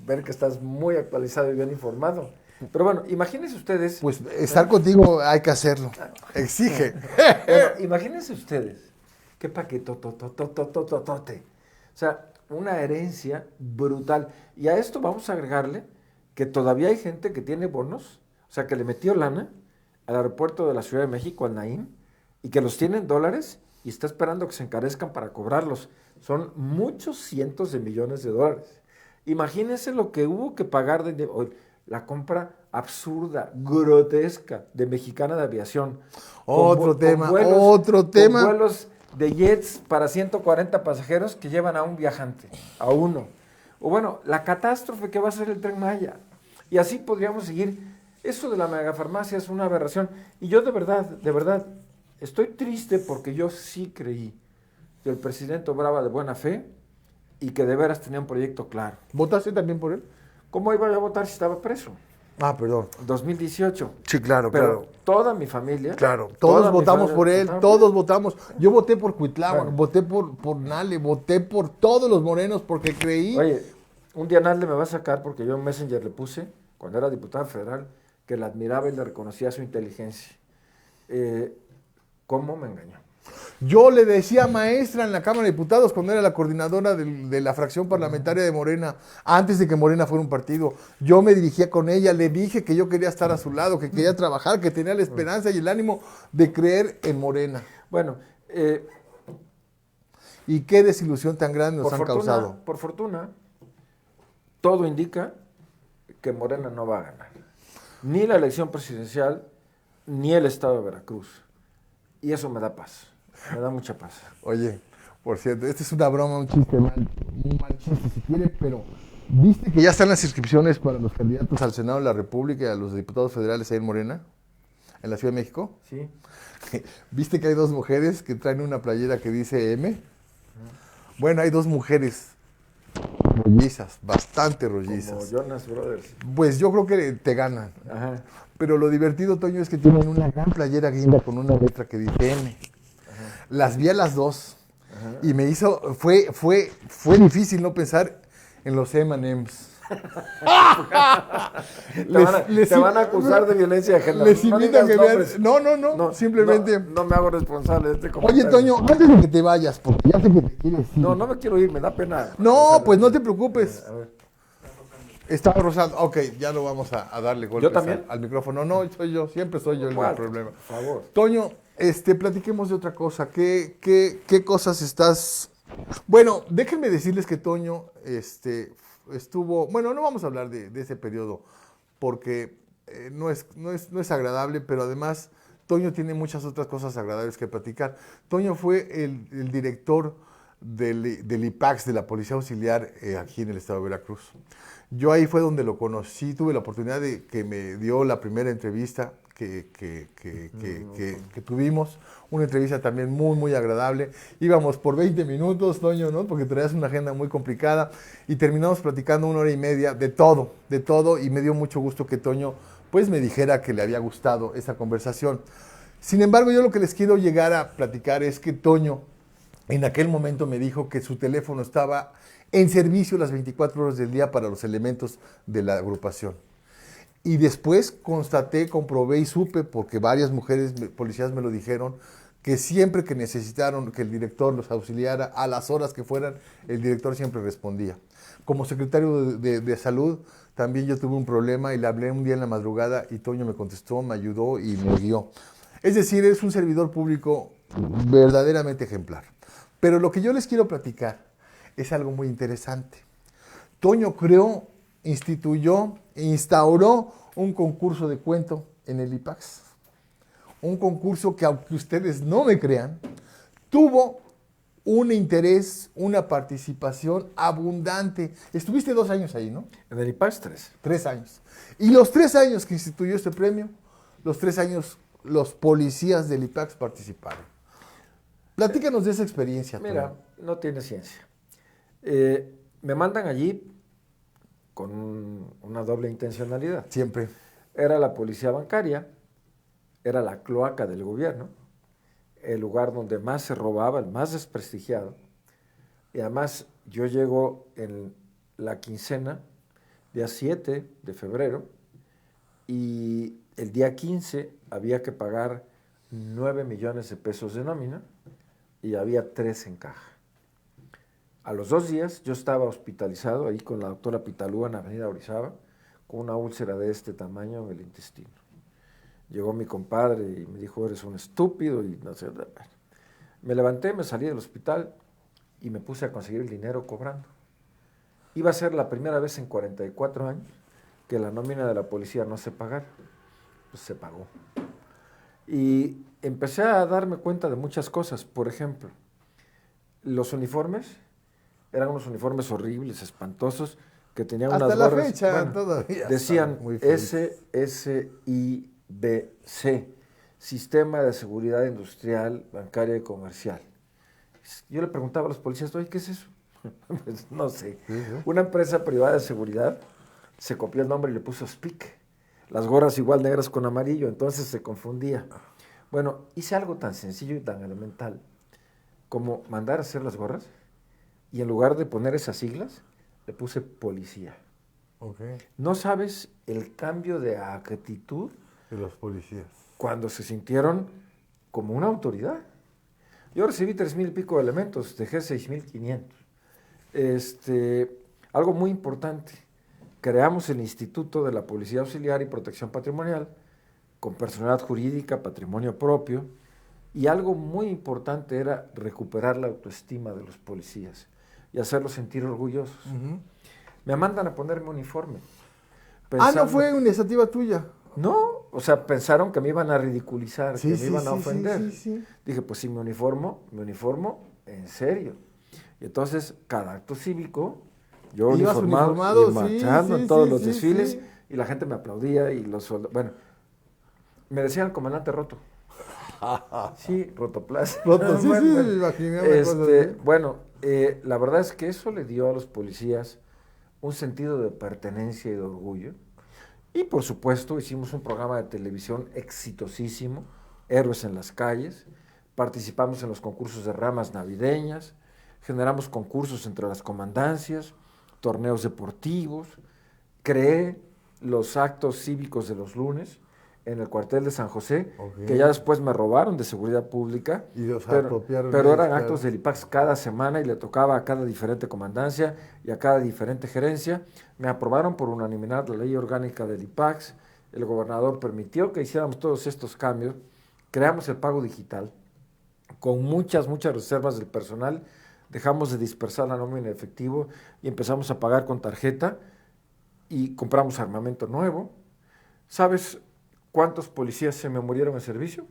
ver que estás muy actualizado y bien informado. Pero bueno, imagínense ustedes... Pues estar contigo hay que hacerlo, exige. Bueno, imagínense ustedes, qué paquetotototototote. O sea, una herencia brutal. Y a esto vamos a agregarle que todavía hay gente que tiene bonos, o sea, que le metió lana al aeropuerto de la Ciudad de México, al Naim, y que los tiene en dólares y está esperando que se encarezcan para cobrarlos. Son muchos cientos de millones de dólares. Imagínense lo que hubo que pagar de la compra absurda, grotesca de Mexicana de Aviación. Otro tema. Con vuelos de jets para 140 pasajeros que llevan a un viajante, a uno. O bueno, la catástrofe que va a ser el Tren Maya. Y así podríamos seguir. Eso de la megafarmacia es una aberración. Y yo de verdad, estoy triste porque yo sí creí que el presidente obraba de buena fe y que de veras tenía un proyecto claro. ¿Votaste también por él? ¿Cómo iba a votar si estaba preso? Ah, perdón. 2018. Sí, claro, pero claro. Toda mi familia. Claro, todos votamos por él, todos votamos. Yo voté por Cuitláhuac, Bueno. voté por Nale, voté por todos los morenos porque creí. Oye, un día Nale me va a sacar porque yo en Messenger le puse, cuando era diputado federal, que la admiraba y le reconocía su inteligencia. ¿Cómo me engañó? Yo le decía maestra en la Cámara de Diputados cuando era la coordinadora de la fracción parlamentaria de Morena, antes de que Morena fuera un partido. Yo me dirigía con ella, le dije que yo quería estar a su lado, que quería trabajar, que tenía la esperanza y el ánimo de creer en Morena. Bueno, y qué desilusión tan grande nos han causado. Por fortuna, todo indica que Morena no va a ganar. Ni la elección presidencial, ni el estado de Veracruz. Y eso me da paz. Me da mucha paz. Oye, por cierto, esta es una broma, un chiste un mal chiste si quiere, pero ¿viste que ya están las inscripciones para los candidatos al Senado de la República y a los diputados federales ahí en Morena, en la Ciudad de México? Sí. ¿Viste que hay dos mujeres que traen una playera que dice M? Bueno, hay dos mujeres rollizas, bastante Como rollizas. Jonas Brothers. Pues yo creo que te ganan. Ajá. Pero lo divertido, Toño, es que tienen una gran playera guinda con una letra que dice M. Ajá. Las vi a las dos Ajá. y me hizo, fue difícil no pensar en los M&M's. Te van a acusar de violencia de género. Les No invito a digas que vean. nombres. No, simplemente. No me hago responsable de este Oye, comentario. Toño, antes de que te vayas, porque ya sé que te quieres ir. No me quiero ir, me da pena. No, pues no te preocupes. A ver. Está rozando. Ok, ya lo vamos a darle golpes ¿Yo también? al micrófono. No, soy yo, siempre soy yo el ¿Cuál? problema. Por favor. Toño, platiquemos de otra cosa. ¿Qué cosas estás...? Bueno, déjenme decirles que Toño estuvo... Bueno, no vamos a hablar de ese periodo porque no es agradable, pero además Toño tiene muchas otras cosas agradables que platicar. Toño fue el director del IPAX, de la Policía Auxiliar, aquí en el estado de Veracruz. Yo ahí fue donde lo conocí, tuve la oportunidad de que me dio la primera entrevista que tuvimos, una entrevista también muy, muy agradable. Íbamos por 20 minutos, Toño, ¿no? Porque traías una agenda muy complicada y terminamos platicando 1 hora y media de todo, y me dio mucho gusto que Toño, pues, me dijera que le había gustado esa conversación. Sin embargo, yo lo que les quiero llegar a platicar es que Toño, en aquel momento me dijo que su teléfono estaba en servicio las 24 horas del día para los elementos de la agrupación. Y después comprobé y supe, porque varias mujeres policías me lo dijeron, que siempre que necesitaron que el director los auxiliara, a las horas que fueran, el director siempre respondía. Como secretario de salud, también yo tuve un problema y le hablé un día en la madrugada y Toño me contestó, me ayudó y me guió. Es decir, es un servidor público verdaderamente ejemplar. Pero lo que yo les quiero platicar es algo muy interesante. Toño instauró un concurso de cuento en el IPAX. Un concurso que, aunque ustedes no me crean, tuvo un interés, una participación abundante. Estuviste 2 años ahí, ¿no? En el IPAX 3. 3 años. Y los 3 años que instituyó este premio, los 3 años los policías del IPAX participaron. Platícanos de esa experiencia. Mira, Toño. no tiene ciencia. Me mandan allí con una doble intencionalidad. Siempre. Era la policía bancaria, era la cloaca del gobierno, el lugar donde más se robaba, el más desprestigiado. Y además yo llego en la quincena, día 7 de febrero, y el día 15 había que pagar 9 millones de pesos de nómina y había 3 en caja. A los 2 días yo estaba hospitalizado ahí con la doctora Pitalúa en Avenida Orizaba, con una úlcera de este tamaño en el intestino. Llegó mi compadre y me dijo, eres un estúpido, y no sé. Me levanté, me salí del hospital y me puse a conseguir el dinero cobrando. Iba a ser la primera vez en 44 años que la nómina de la policía no se pagara. Pues se pagó. Y empecé a darme cuenta de muchas cosas. Por ejemplo, los uniformes eran unos uniformes horribles, espantosos, que tenían Hasta unas la gorras, fecha, bueno, todavía decían están muy feos. SSIBC, Sistema de Seguridad Industrial, Bancaria y Comercial. Yo le preguntaba a los policías, oye, ¿qué es eso? Pues, no sé. Una empresa privada de seguridad se copió el nombre y le puso SPIC. Las gorras igual negras con amarillo, entonces se confundía. Bueno, hice algo tan sencillo y tan elemental como mandar a hacer las gorras y en lugar de poner esas siglas, le puse policía. Okay. No sabes el cambio de actitud De los policías. cuando se sintieron como una autoridad. Yo recibí 3,000 y pico de elementos, dejé 6,500. Algo muy importante, creamos el Instituto de la Policía Auxiliar y Protección Patrimonial, con personalidad jurídica, patrimonio propio, y algo muy importante era recuperar la autoestima de los policías y hacerlos sentir orgullosos. Me mandan a ponerme uniforme. No fue una iniciativa tuya. No, o sea, pensaron que me iban a ridiculizar, Sí, que sí, me iban a sí, ofender. sí. Dije, pues si me uniformo en serio. Y entonces, cada acto cívico, yo ¿Ibas uniformado y sí, marchando sí, en todos sí, los sí, desfiles, sí. y la gente me aplaudía y los soldados. Bueno, me decían el comandante roto. Sí, rotoplas. Roto, sí, Bueno, sí, imaginé una cosa así. bueno, la verdad es que eso le dio a los policías un sentido de pertenencia y de orgullo. Y por supuesto hicimos un programa de televisión exitosísimo, Héroes en las Calles, participamos en los concursos de ramas navideñas, generamos concursos entre las comandancias, torneos deportivos, creé los actos cívicos de los lunes en el cuartel de San José, que ya después me robaron de seguridad pública, Y los pero apropiaron eran ellos, actos claro. del IPAX cada semana y le tocaba a cada diferente comandancia y a cada diferente gerencia. Me aprobaron por unanimidad la ley orgánica del IPAX, el gobernador permitió que hiciéramos todos estos cambios, creamos el pago digital, con muchas reservas del personal, dejamos de dispersar la nómina en efectivo y empezamos a pagar con tarjeta y compramos armamento nuevo. ¿Sabes cuántos policías se me murieron en servicio?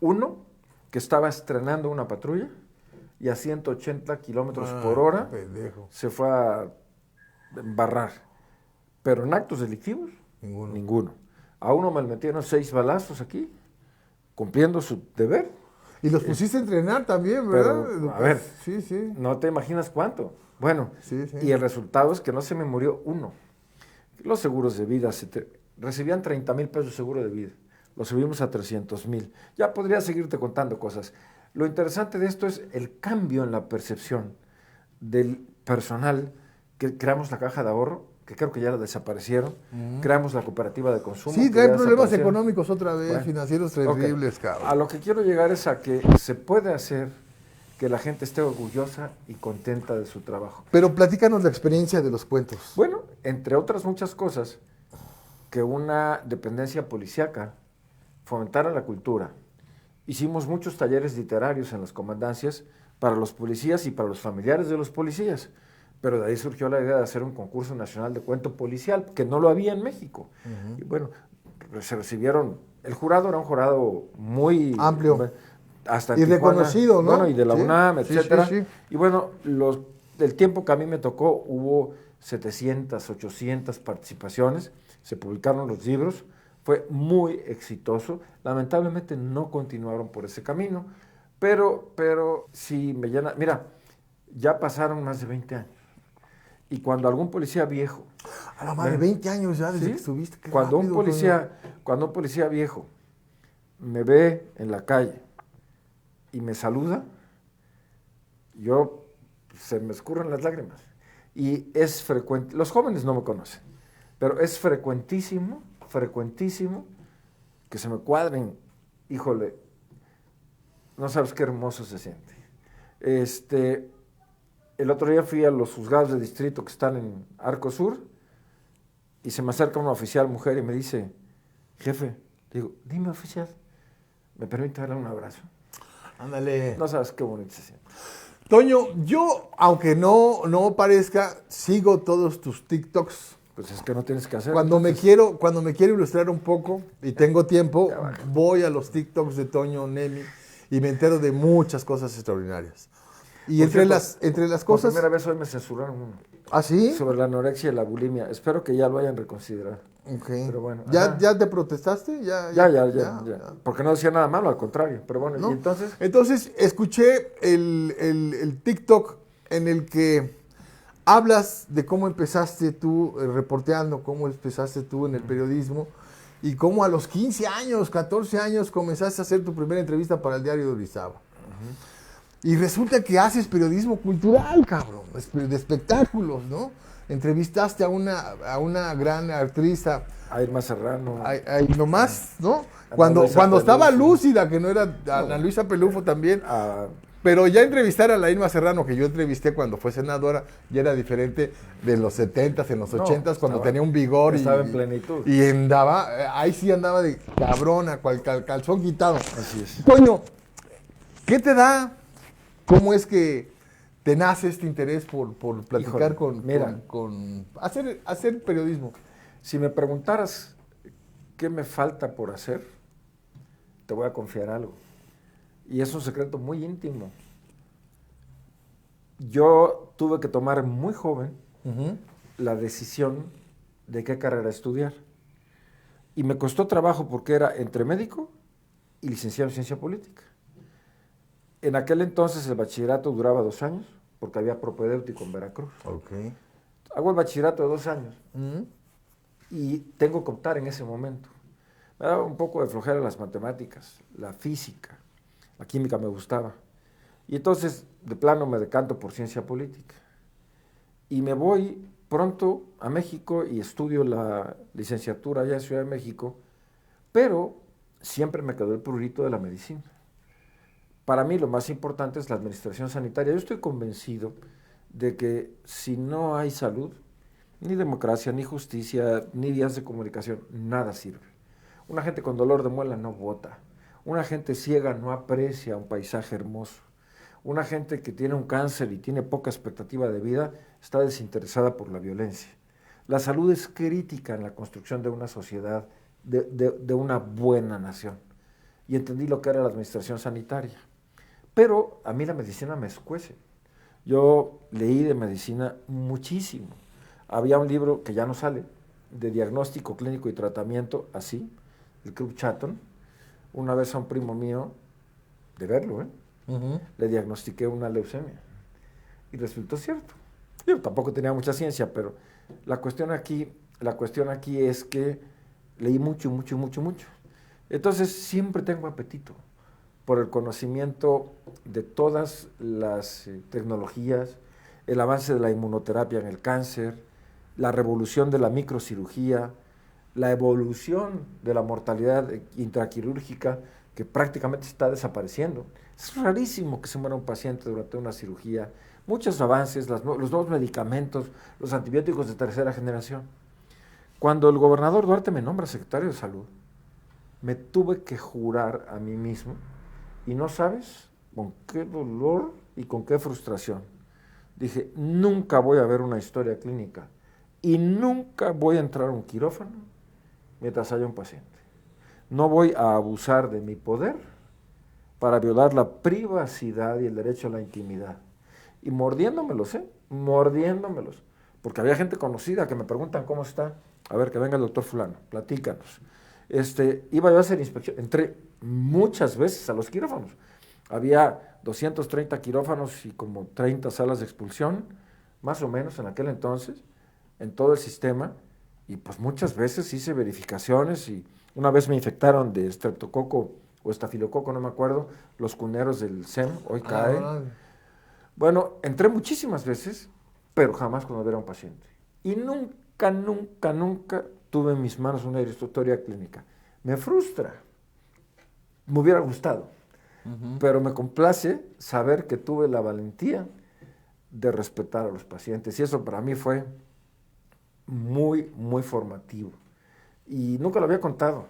Uno que estaba estrenando una patrulla y a 180 kilómetros por hora pendejo. se fue a embarrar. Pero en actos delictivos, ninguno. A uno me le metieron 6 balazos aquí, cumpliendo su deber. Y los pusiste a entrenar también, ¿verdad? Pero, a ver, Sí, sí. no te imaginas cuánto. Bueno, Sí, sí. y el resultado es que no se me murió uno. Los seguros de vida, recibían 30,000 pesos de seguro de vida. Lo subimos a 300,000. Ya podría seguirte contando cosas. Lo interesante de esto es el cambio en la percepción del personal, que creamos la caja de ahorro, que creo que ya la desaparecieron, creamos la cooperativa de consumo. Sí, que trae ya problemas desaparecieron. económicos otra vez, Bueno, financieros ok. terribles, cabrón. A lo que quiero llegar es a que se puede hacer que la gente esté orgullosa y contenta de su trabajo. Pero platícanos la experiencia de los cuentos. Bueno, entre otras muchas cosas, que una dependencia policíaca fomentara la cultura. Hicimos muchos talleres literarios en las comandancias para los policías y para los familiares de los policías. Pero de ahí surgió la idea de hacer un concurso nacional de cuento policial, que no lo había en México. Y bueno, se recibieron, el jurado era un jurado muy amplio. Hasta Y Tijuana, reconocido, ¿no? Bueno, y de la Sí, UNAM, sí, etcétera. sí, sí. Y bueno, del tiempo que a mí me tocó, hubo 700, 800 participaciones, se publicaron los libros, fue muy exitoso. Lamentablemente no continuaron por ese camino, pero sí me llena. Mira, ya pasaron más de 20 años. Y cuando algún policía viejo... A la madre, 20 años ya desde ¿sí? que estuviste. Qué Cuando un rápido, policía viejo me ve en la calle y me saluda, se me escurren las lágrimas. Y es frecuente, los jóvenes no me conocen, pero es frecuentísimo que se me cuadren. Híjole, no sabes qué hermoso se siente. El otro día fui a los juzgados de distrito que están en Arco Sur y se me acerca una oficial mujer y me dice, jefe, digo, dime oficial, ¿me permite darle un abrazo? Ándale. No sabes qué bonito se siente. Toño, yo, aunque no parezca, sigo todos tus TikToks. Pues es que no tienes que hacer. Cuando me quiero ilustrar un poco y tengo tiempo, voy a los TikToks de Toño Nemi y me entero de muchas cosas extraordinarias. Y Por entre cierto, las por cosas... primera vez hoy me censuraron uno. ¿Ah, sí? Sobre la anorexia y la bulimia. Espero que ya lo hayan reconsiderado. Ok. Pero bueno. ¿Ya te protestaste? Ya. Porque no decía nada malo, al contrario. Pero bueno, ¿No? ¿y entonces? Entonces, escuché el TikTok en el que hablas de cómo empezaste tú reporteando, cómo empezaste tú en el periodismo y cómo a los 15 años, 14 años comenzaste a hacer tu primera entrevista para el diario de Orizaba. Y resulta que haces periodismo cultural, cabrón, de espectáculos, ¿no? Entrevistaste a una gran actriz, A Irma Serrano. nomás, ¿no? Ana Cuando Luisa estaba Pelufo. lúcida, que no era Ana Luisa Pelufo también. a- Pero ya entrevistar a la Irma Serrano, que yo entrevisté cuando fue senadora, ya era diferente de los 70s, en los 80s, cuando tenía un vigor. estaba en plenitud. Y andaba, ahí sí andaba de cabrona, cual calzón quitado. Así es. Toño, ¿qué te da? ¿Cómo es que te nace este interés por platicar Híjole, con hacer periodismo? Si me preguntaras qué me falta por hacer, te voy a confiar algo. Y es un secreto muy íntimo. Yo tuve que tomar muy joven la decisión de qué carrera estudiar. Y me costó trabajo porque era entre médico y licenciado en ciencia política. En aquel entonces el bachillerato duraba 2 años, porque había propedéutico en Veracruz. Ok. Hago el bachillerato de 2 años Mm. y tengo que optar en ese momento. Me daba un poco de flojera las matemáticas, la física, la química me gustaba. Y entonces, de plano, me decanto por ciencia política. Y me voy pronto a México y estudio la licenciatura allá en Ciudad de México, pero siempre me quedó el prurito de la medicina. Para mí lo más importante es la administración sanitaria. Yo estoy convencido de que si no hay salud, ni democracia, ni justicia, ni vías de comunicación, nada sirve. Una gente con dolor de muela no vota. Una gente ciega no aprecia un paisaje hermoso. Una gente que tiene un cáncer y tiene poca expectativa de vida está desinteresada por la violencia. La salud es crítica en la construcción de una sociedad, de una buena nación. Y entendí lo que era la administración sanitaria. Pero a mí la medicina me escuece. Yo leí de medicina muchísimo. Había un libro que ya no sale, de diagnóstico clínico y tratamiento, así, el Club Chatton. Una vez a un primo mío, de verlo, le diagnostiqué una leucemia. Y resultó cierto. Yo tampoco tenía mucha ciencia, pero la cuestión aquí es que leí mucho. Entonces siempre tengo apetito por el conocimiento de todas las tecnologías, el avance de la inmunoterapia en el cáncer, la revolución de la microcirugía, la evolución de la mortalidad intraquirúrgica que prácticamente está desapareciendo. Es rarísimo que se muera un paciente durante una cirugía. Muchos avances, los nuevos medicamentos, los antibióticos de tercera generación. Cuando el gobernador Duarte me nombra secretario de Salud, me tuve que jurar a mí mismo, y no sabes con qué dolor y con qué frustración. Dije, nunca voy a ver una historia clínica y nunca voy a entrar a un quirófano mientras haya un paciente. No voy a abusar de mi poder para violar la privacidad y el derecho a la intimidad. Y mordiéndomelos, mordiéndomelos. Porque había gente conocida que me preguntan cómo está. A ver, que venga el doctor fulano, platícanos. Iba yo a hacer inspección, entré muchas veces a los quirófanos. Había 230 quirófanos y como 30 salas de expulsión, más o menos en aquel entonces, en todo el sistema, y pues muchas veces hice verificaciones y una vez me infectaron de estreptococo o estafilococo, no me acuerdo, los cuneros del SEM, hoy cae. Bueno, entré muchísimas veces, pero jamás cuando era un paciente. Y nunca tuve en mis manos una historia clínica. Me frustra. Me hubiera gustado. Pero me complace saber que tuve la valentía de respetar a los pacientes. Y eso para mí fue muy formativo. Y nunca lo había contado.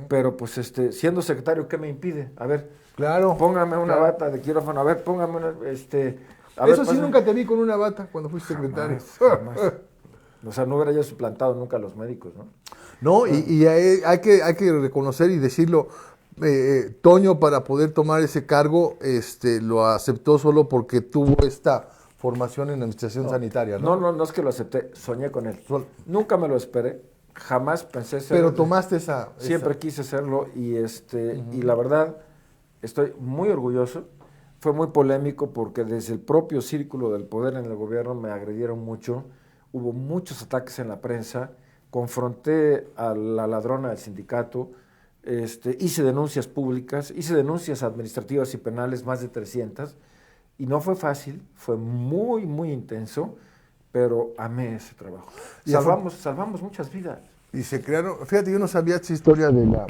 Pero pues siendo secretario, ¿qué me impide? A ver, claro, póngame una bata de quirófano. A ver, póngame una... Eso sí, nunca te vi con una bata cuando fuiste secretario. Jamás. O sea, no hubiera yo suplantado nunca a los médicos, ¿no? No, y hay que reconocer y decirlo, Toño, para poder tomar ese cargo, lo aceptó solo porque tuvo esta formación en administración sanitaria, ¿no? No es que lo acepté, soñé con él. Nunca me lo esperé, jamás pensé ser. Pero tomaste esa... Siempre quise serlo y y la verdad, estoy muy orgulloso. Fue muy polémico porque desde el propio círculo del poder en el gobierno me agredieron mucho. Hubo muchos ataques en la prensa, confronté a la ladrona del sindicato, hice denuncias públicas, hice denuncias administrativas y penales, más de 300, y no fue fácil, fue muy intenso, pero amé ese trabajo. Salvamos muchas vidas. Y se crearon, fíjate, yo no sabía esta historia de la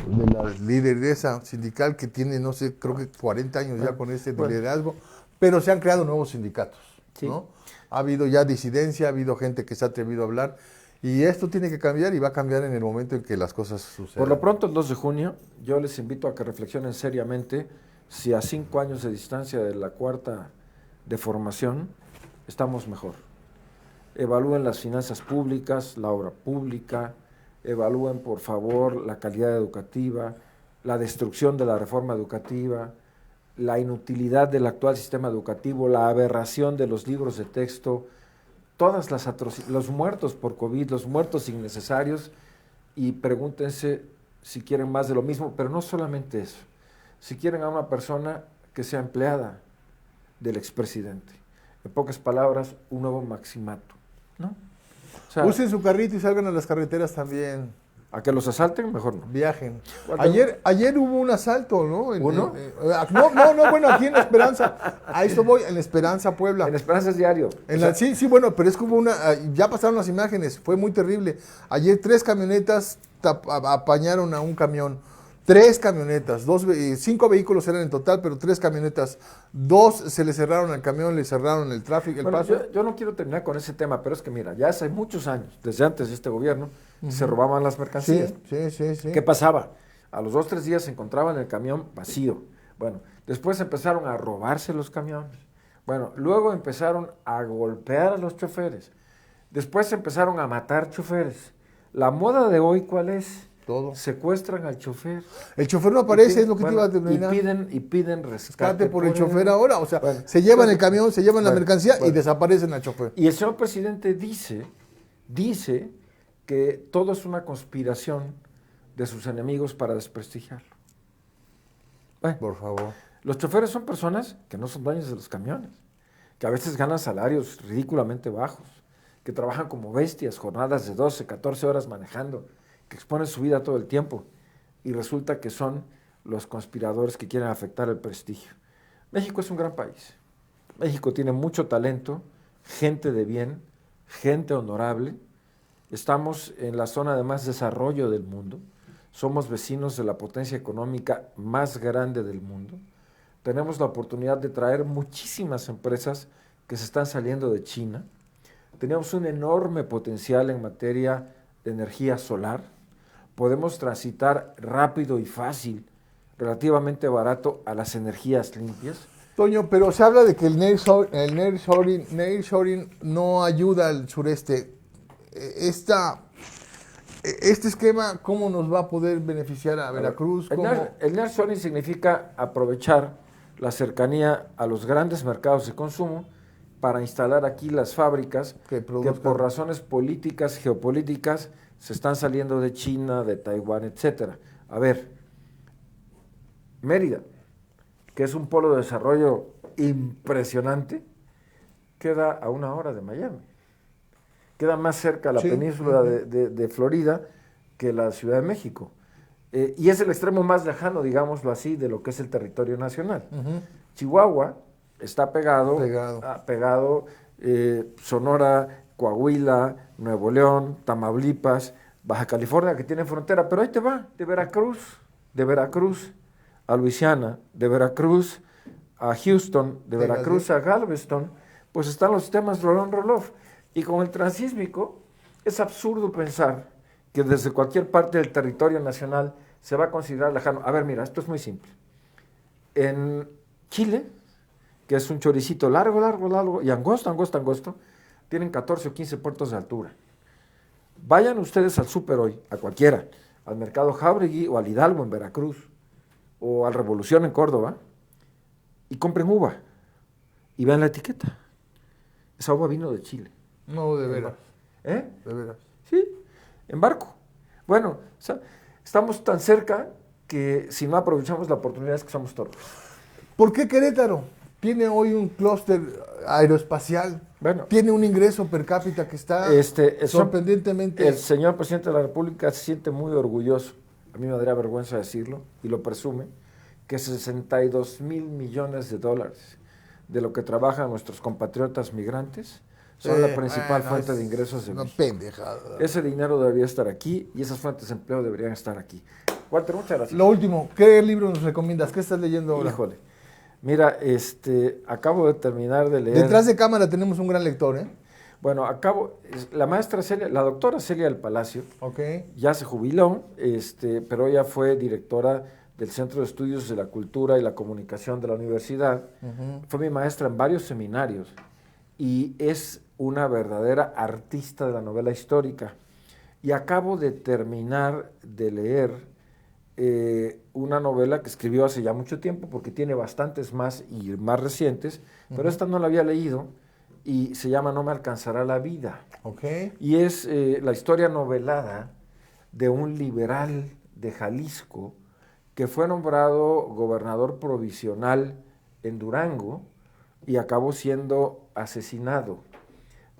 lideresa sindical que tiene, no sé, creo que 40 años ya con este liderazgo, pero se han creado nuevos sindicatos, sí, ¿no? Ha habido ya disidencia, ha habido gente que se ha atrevido a hablar, y esto tiene que cambiar y va a cambiar en el momento en que las cosas sucedan. Por lo pronto, el 2 de junio, yo les invito a que reflexionen seriamente si a 5 años de distancia de la cuarta de formación estamos mejor. Evalúen las finanzas públicas, la obra pública, evalúen por favor la calidad educativa, la destrucción de la reforma educativa, la inutilidad del actual sistema educativo, la aberración de los libros de texto, todas las atrocidades, los muertos por COVID, los muertos innecesarios, y pregúntense si quieren más de lo mismo, pero no solamente eso, si quieren a una persona que sea empleada del expresidente. En pocas palabras, un nuevo maximato, ¿no? O sea, Usen su carrito y salgan a las carreteras también. a que los asalten, mejor no. Viajen. Bueno, Ayer hubo un asalto, ¿no? ¿Uno? No, bueno, aquí en La Esperanza. A eso voy, en La Esperanza, Puebla. En Esperanza es diario. Sí, bueno, pero es que hubo ya pasaron las imágenes, fue muy terrible. Ayer 3 camionetas apañaron a un camión. 3 camionetas, 5 vehículos eran en total, pero 3 camionetas. 2 se le cerraron al camión, le cerraron el tráfico, el Bueno, paso. yo no quiero terminar con ese tema, pero es que mira, ya hace muchos años, desde antes de este gobierno, se robaban las mercancías. Sí. ¿Qué pasaba? A los 2, 3 días se encontraban el camión vacío. Bueno, después empezaron a robarse los camiones. Bueno, luego empezaron a golpear a los choferes. Después empezaron a matar choferes. La moda de hoy, ¿cuál es? Todo. Secuestran al chofer. El chofer no aparece, es lo que te iba a terminar. Y piden rescate Por el chofer él. ahora, o sea, Bueno, se llevan el camión, se llevan la mercancía y bueno. desaparecen al chofer. Y el señor presidente dice que todo es una conspiración de sus enemigos para desprestigiarlo. Bueno, Por favor. los choferes son personas que no son dueños de los camiones, que a veces ganan salarios ridículamente bajos, que trabajan como bestias, jornadas de 12, 14 horas manejando, que exponen su vida todo el tiempo, y resulta que son los conspiradores que quieren afectar el prestigio. México es un gran país. México tiene mucho talento, gente de bien, gente honorable. Estamos en la zona de más desarrollo del mundo. Somos vecinos de la potencia económica más grande del mundo. Tenemos la oportunidad de traer muchísimas empresas que se están saliendo de China. Tenemos un enorme potencial en materia de energía solar. Podemos transitar rápido y fácil, relativamente barato, a las energías limpias. Toño, pero se habla de que el nearshoring no ayuda al sureste. Este esquema, ¿cómo nos va a poder beneficiar a Veracruz? El nearshoring significa aprovechar la cercanía a los grandes mercados de consumo para instalar aquí las fábricas que por razones políticas, geopolíticas, se están saliendo de China, de Taiwán, etcétera. A ver, Mérida, que es un polo de desarrollo impresionante, queda a 1 hora de Miami. Queda más cerca la península de Florida que la Ciudad de México. Y es el extremo más lejano, digámoslo así, de lo que es el territorio nacional. Chihuahua está pegado Sonora, Coahuila, Nuevo León, Tamaulipas, Baja California, que tienen frontera, pero ahí te va, de Veracruz a Luisiana, de Veracruz a Houston, de Veracruz a Galveston, pues están los sistemas roll-on, y con el transísmico es absurdo pensar que desde cualquier parte del territorio nacional se va a considerar lejano. A ver, mira, esto es muy simple. En Chile, que es un choricito largo y angosto, tienen 14 o 15 puertos de altura. Vayan ustedes al súper hoy, a cualquiera, al Mercado Jáuregui o al Hidalgo en Veracruz, o al Revolución en Córdoba, y compren uva, y vean la etiqueta. Esa uva vino de Chile. No, de veras. ¿Eh? De veras. Sí, en barco. Bueno, o sea, estamos tan cerca que si no aprovechamos la oportunidad es que somos torpes. ¿Por qué Querétaro? Tiene hoy un clúster aeroespacial. Bueno, tiene un ingreso per cápita que está sorprendentemente... El señor presidente de la República se siente muy orgulloso, a mí me daría vergüenza decirlo, y lo presume, que 62 mil millones de dólares de lo que trabajan nuestros compatriotas migrantes son la principal fuente de ingresos de México. Pendejada. Ese dinero debería estar aquí y esas fuentes de empleo deberían estar aquí. Walter, muchas gracias. Lo último, ¿qué libro nos recomiendas? ¿Qué estás leyendo ahora? Híjole, mira, acabo de terminar de leer... Detrás de cámara tenemos un gran lector, ¿eh? Bueno, la doctora Celia del Palacio, ya se jubiló, pero ella fue directora del Centro de Estudios de la Cultura y la Comunicación de la universidad. Fue mi maestra en varios seminarios y es una verdadera artista de la novela histórica. Y acabo de terminar de leer una novela que escribió hace ya mucho tiempo, porque tiene bastantes más y más recientes, pero esta no la había leído, y se llama No me alcanzará la vida. Y es la historia novelada de un liberal de Jalisco que fue nombrado gobernador provisional en Durango y acabó siendo asesinado.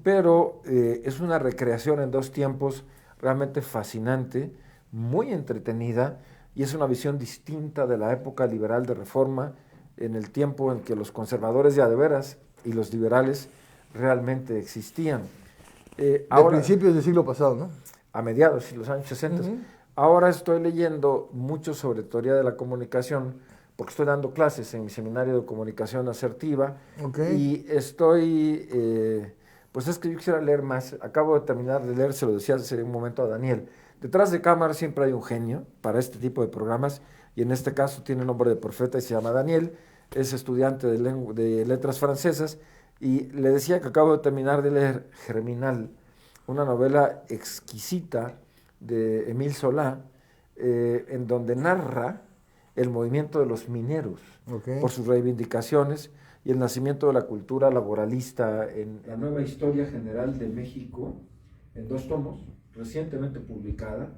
Pero es una recreación en 2 tiempos realmente fascinante, muy entretenida, y es una visión distinta de la época liberal de Reforma, en el tiempo en que los conservadores de a de veras y los liberales realmente existían. A principios del siglo pasado, ¿no? A mediados de los años 60. Ahora estoy leyendo mucho sobre teoría de la comunicación, porque estoy dando clases en mi seminario de comunicación asertiva, y estoy, pues es que yo quisiera leer más. Acabo de terminar de leer, se lo decía hace un momento a Daniel. Detrás de cámara siempre hay un genio para este tipo de programas, y en este caso tiene nombre de profeta y se llama Daniel, es estudiante de letras francesas, y le decía que acabo de terminar de leer Germinal, una novela exquisita de Émile Zola, en donde narra el movimiento de los mineros por sus reivindicaciones y el nacimiento de la cultura laboralista en la nueva historia general de México, en 2 tomos, recientemente publicada,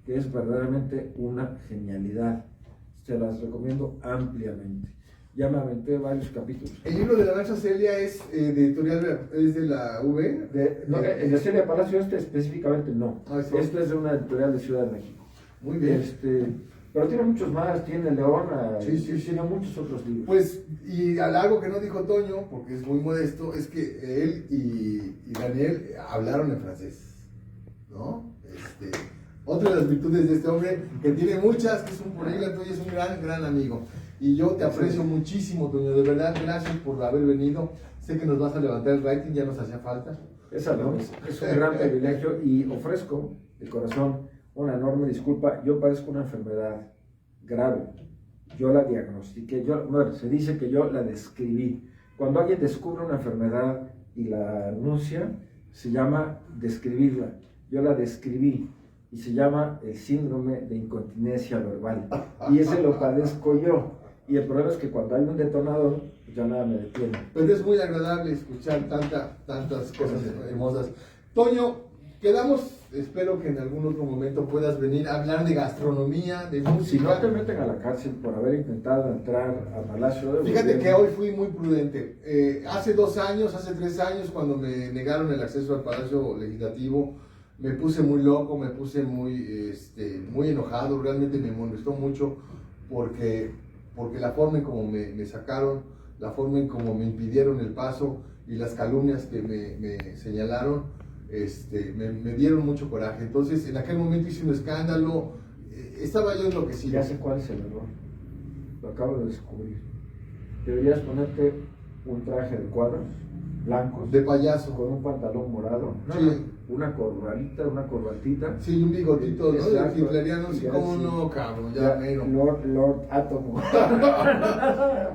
que es verdaderamente una genialidad. Se las recomiendo ampliamente. Ya me aventé varios capítulos. El libro de la Maestra Celia es de editorial, es de la UV. El de Celia Palacio, específicamente no. Sí. Este es de una editorial de Ciudad de México. Muy bien. Pero tiene muchos más, tiene León, tiene muchos otros libros. Pues, y algo que no dijo Toño, porque es muy modesto, es que él y Daniel hablaron en francés, ¿no? Otra de las virtudes de este hombre, que tiene muchas, que es un políglota y es un gran amigo. Y yo te aprecio muchísimo, Toño, de verdad, gracias por haber venido. Sé que nos vas a levantar el rating, ya nos hacía falta. Es un gran privilegio, y ofrezco de corazón una enorme disculpa. Yo padezco una enfermedad grave. Yo la diagnostiqué, se dice que yo la describí. Cuando alguien descubre una enfermedad y la anuncia, se llama describirla. Yo la describí y se llama el síndrome de incontinencia verbal. Y ese lo padezco yo. Y el problema es que cuando hay un detonador, ya nada me detiene. Pero es muy agradable escuchar tantas cosas hermosas. Toño, quedamos, espero que en algún otro momento puedas venir a hablar de gastronomía, de música. Si no te meten a la cárcel por haber intentado entrar a Palacio de Fíjate Gobierno. que hoy fui muy prudente. Hace 2 años, hace 3 años, cuando me negaron el acceso al Palacio Legislativo, me puse muy loco, me puse muy enojado, realmente me molestó mucho porque la forma en como me sacaron, la forma en como me impidieron el paso y las calumnias que me señalaron, me dieron mucho coraje. Entonces, en aquel momento hice un escándalo, estaba yo enloquecido. Ya sé cuál es el error, lo acabo de descubrir. Deberías ponerte un traje de cuadros blancos, de payaso, con un pantalón morado, sí. una corbatita. Sí, un bigotito, ¿no? Exacto. De hitleriano, sí, cómo no, cabrón, ya menos. Lord Átomo.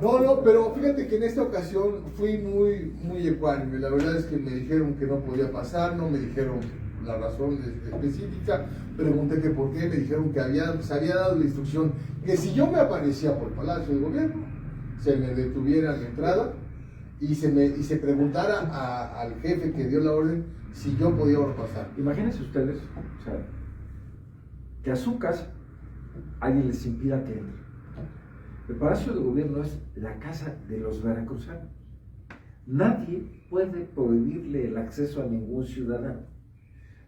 No, pero fíjate que en esta ocasión fui muy ecuánime. La verdad es que me dijeron que no podía pasar, no me dijeron la razón específica. Pregunté que por qué, me dijeron que se había dado la instrucción que si yo me aparecía por el Palacio de Gobierno, se me detuviera la entrada y se preguntara al jefe que dio la orden si yo podía pasar. Imagínense ustedes, o sea, que a su casa alguien les impida que entre. El Palacio de Gobierno es la casa de los veracruzanos. Nadie puede prohibirle el acceso a ningún ciudadano.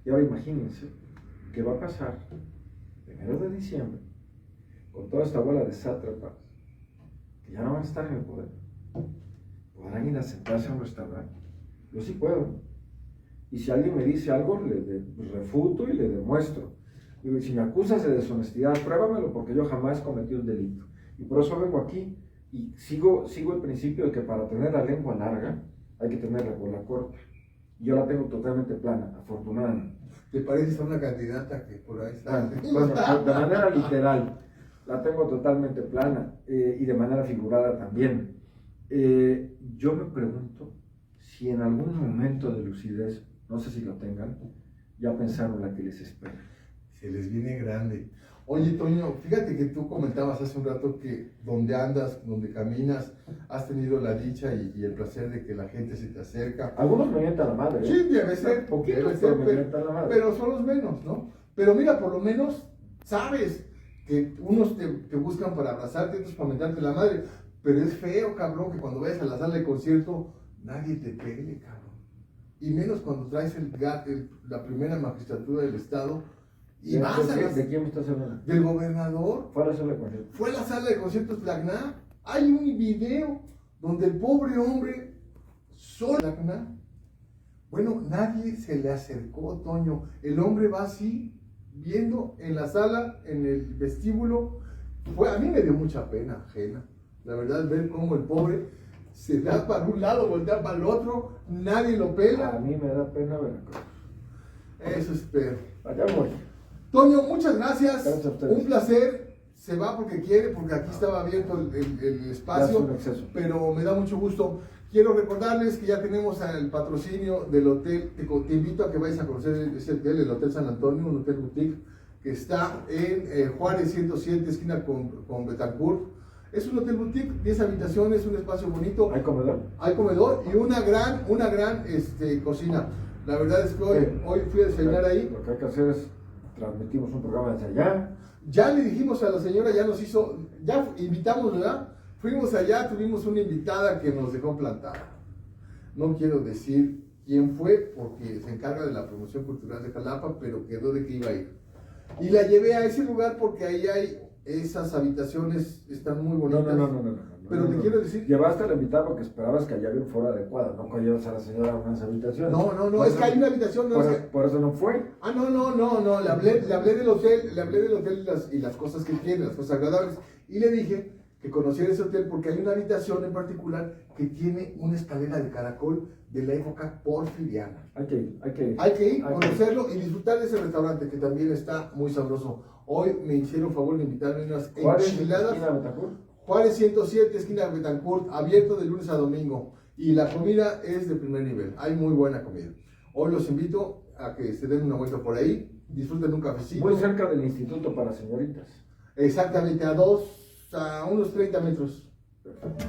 Y ahora imagínense qué va a pasar el 1 de diciembre con toda esta bola de sátrapas que ya no van a estar en el poder. ¿Podrán ir a sentarse a un restaurante? Yo sí puedo. Y si alguien me dice algo, le refuto y le demuestro. Digo, si me acusas de deshonestidad, pruébamelo, porque yo jamás cometí un delito. Y por eso vengo aquí y sigo el principio de que para tener la lengua larga hay que tener la cola corta. Yo la tengo totalmente plana, afortunadamente. ¿Te pareces a una candidata que por ahí está? Bueno, de manera literal, la tengo totalmente plana y de manera figurada también. Yo me pregunto si en algún momento de lucidez, no sé si lo tengan, ya pensaron la que les espera. Se les viene grande. Oye, Toño, fíjate que tú comentabas hace un rato que donde andas, donde caminas, has tenido la dicha y el placer de que la gente se te acerca. Algunos me mientan la madre. Sí, debe ser, pero son los menos, ¿no? Pero mira, por lo menos sabes que unos te buscan para abrazarte, otros para mentarte la madre. Pero es feo, cabrón, que cuando vayas a la sala de concierto, nadie te pele, cabrón. Y menos cuando traes la primera magistratura del Estado. Y vas a ¿De quién me estás hablando? Del gobernador. Fue a la sala de conciertos. Fue a la sala de conciertos Lagná. Hay un video donde el pobre hombre solo Lagná. Bueno, nadie se le acercó, Toño. El hombre va así, viendo en la sala, en el vestíbulo. A mí me dio mucha pena ajena. La verdad, ver cómo el pobre se da para un lado, voltea para el otro, nadie lo pela. A mí me da pena Veracruz. Eso espero. Allá voy. Toño, muchas gracias. Gracias a ustedes. Un placer. Se va porque quiere, porque aquí estaba abierto el espacio. Pero me da mucho gusto. Quiero recordarles que ya tenemos el patrocinio del hotel. Te invito a que vayas a conocer ese hotel, el Hotel San Antonio, un hotel boutique que está en Juárez 107, esquina con Betancourt. Es un hotel boutique, 10 habitaciones, un espacio bonito. ¿Hay comedor? Hay comedor y una gran cocina. La verdad es que hoy fui a desayunar ahí. Lo que hay que hacer es transmitimos un programa desde allá. Ya le dijimos a la señora, ya invitamos, ¿verdad? Fuimos allá, tuvimos una invitada que nos dejó plantada. No quiero decir quién fue porque se encarga de la promoción cultural de Jalapa, pero quedó de que iba a ir. Y la llevé a ese lugar porque ahí hay esas habitaciones, están muy bonitas. No. Pero te quiero decir... Llevaste a la invitada porque esperabas que allá había un foro adecuado, no que llevas a la señora a unas habitaciones. No, es que hay una habitación... Por eso no fue. No, le hablé del hotel, y las cosas que tiene, las cosas agradables. Y le dije que conociera ese hotel porque hay una habitación en particular que tiene una escalera de caracol de la época porfiriana. Hay que ir. Conocerlo y disfrutar de ese restaurante que también está muy sabroso. Hoy me hicieron favor de invitarme unas enchiladas. Juárez 107, esquina de Betancourt, abierto de lunes a domingo. Y la comida es de primer nivel. Hay muy buena comida. Hoy los invito a que se den una vuelta por ahí, disfruten un cafecito. Muy cerca del Instituto para Señoritas. Exactamente, a unos 30 metros. Perfecto.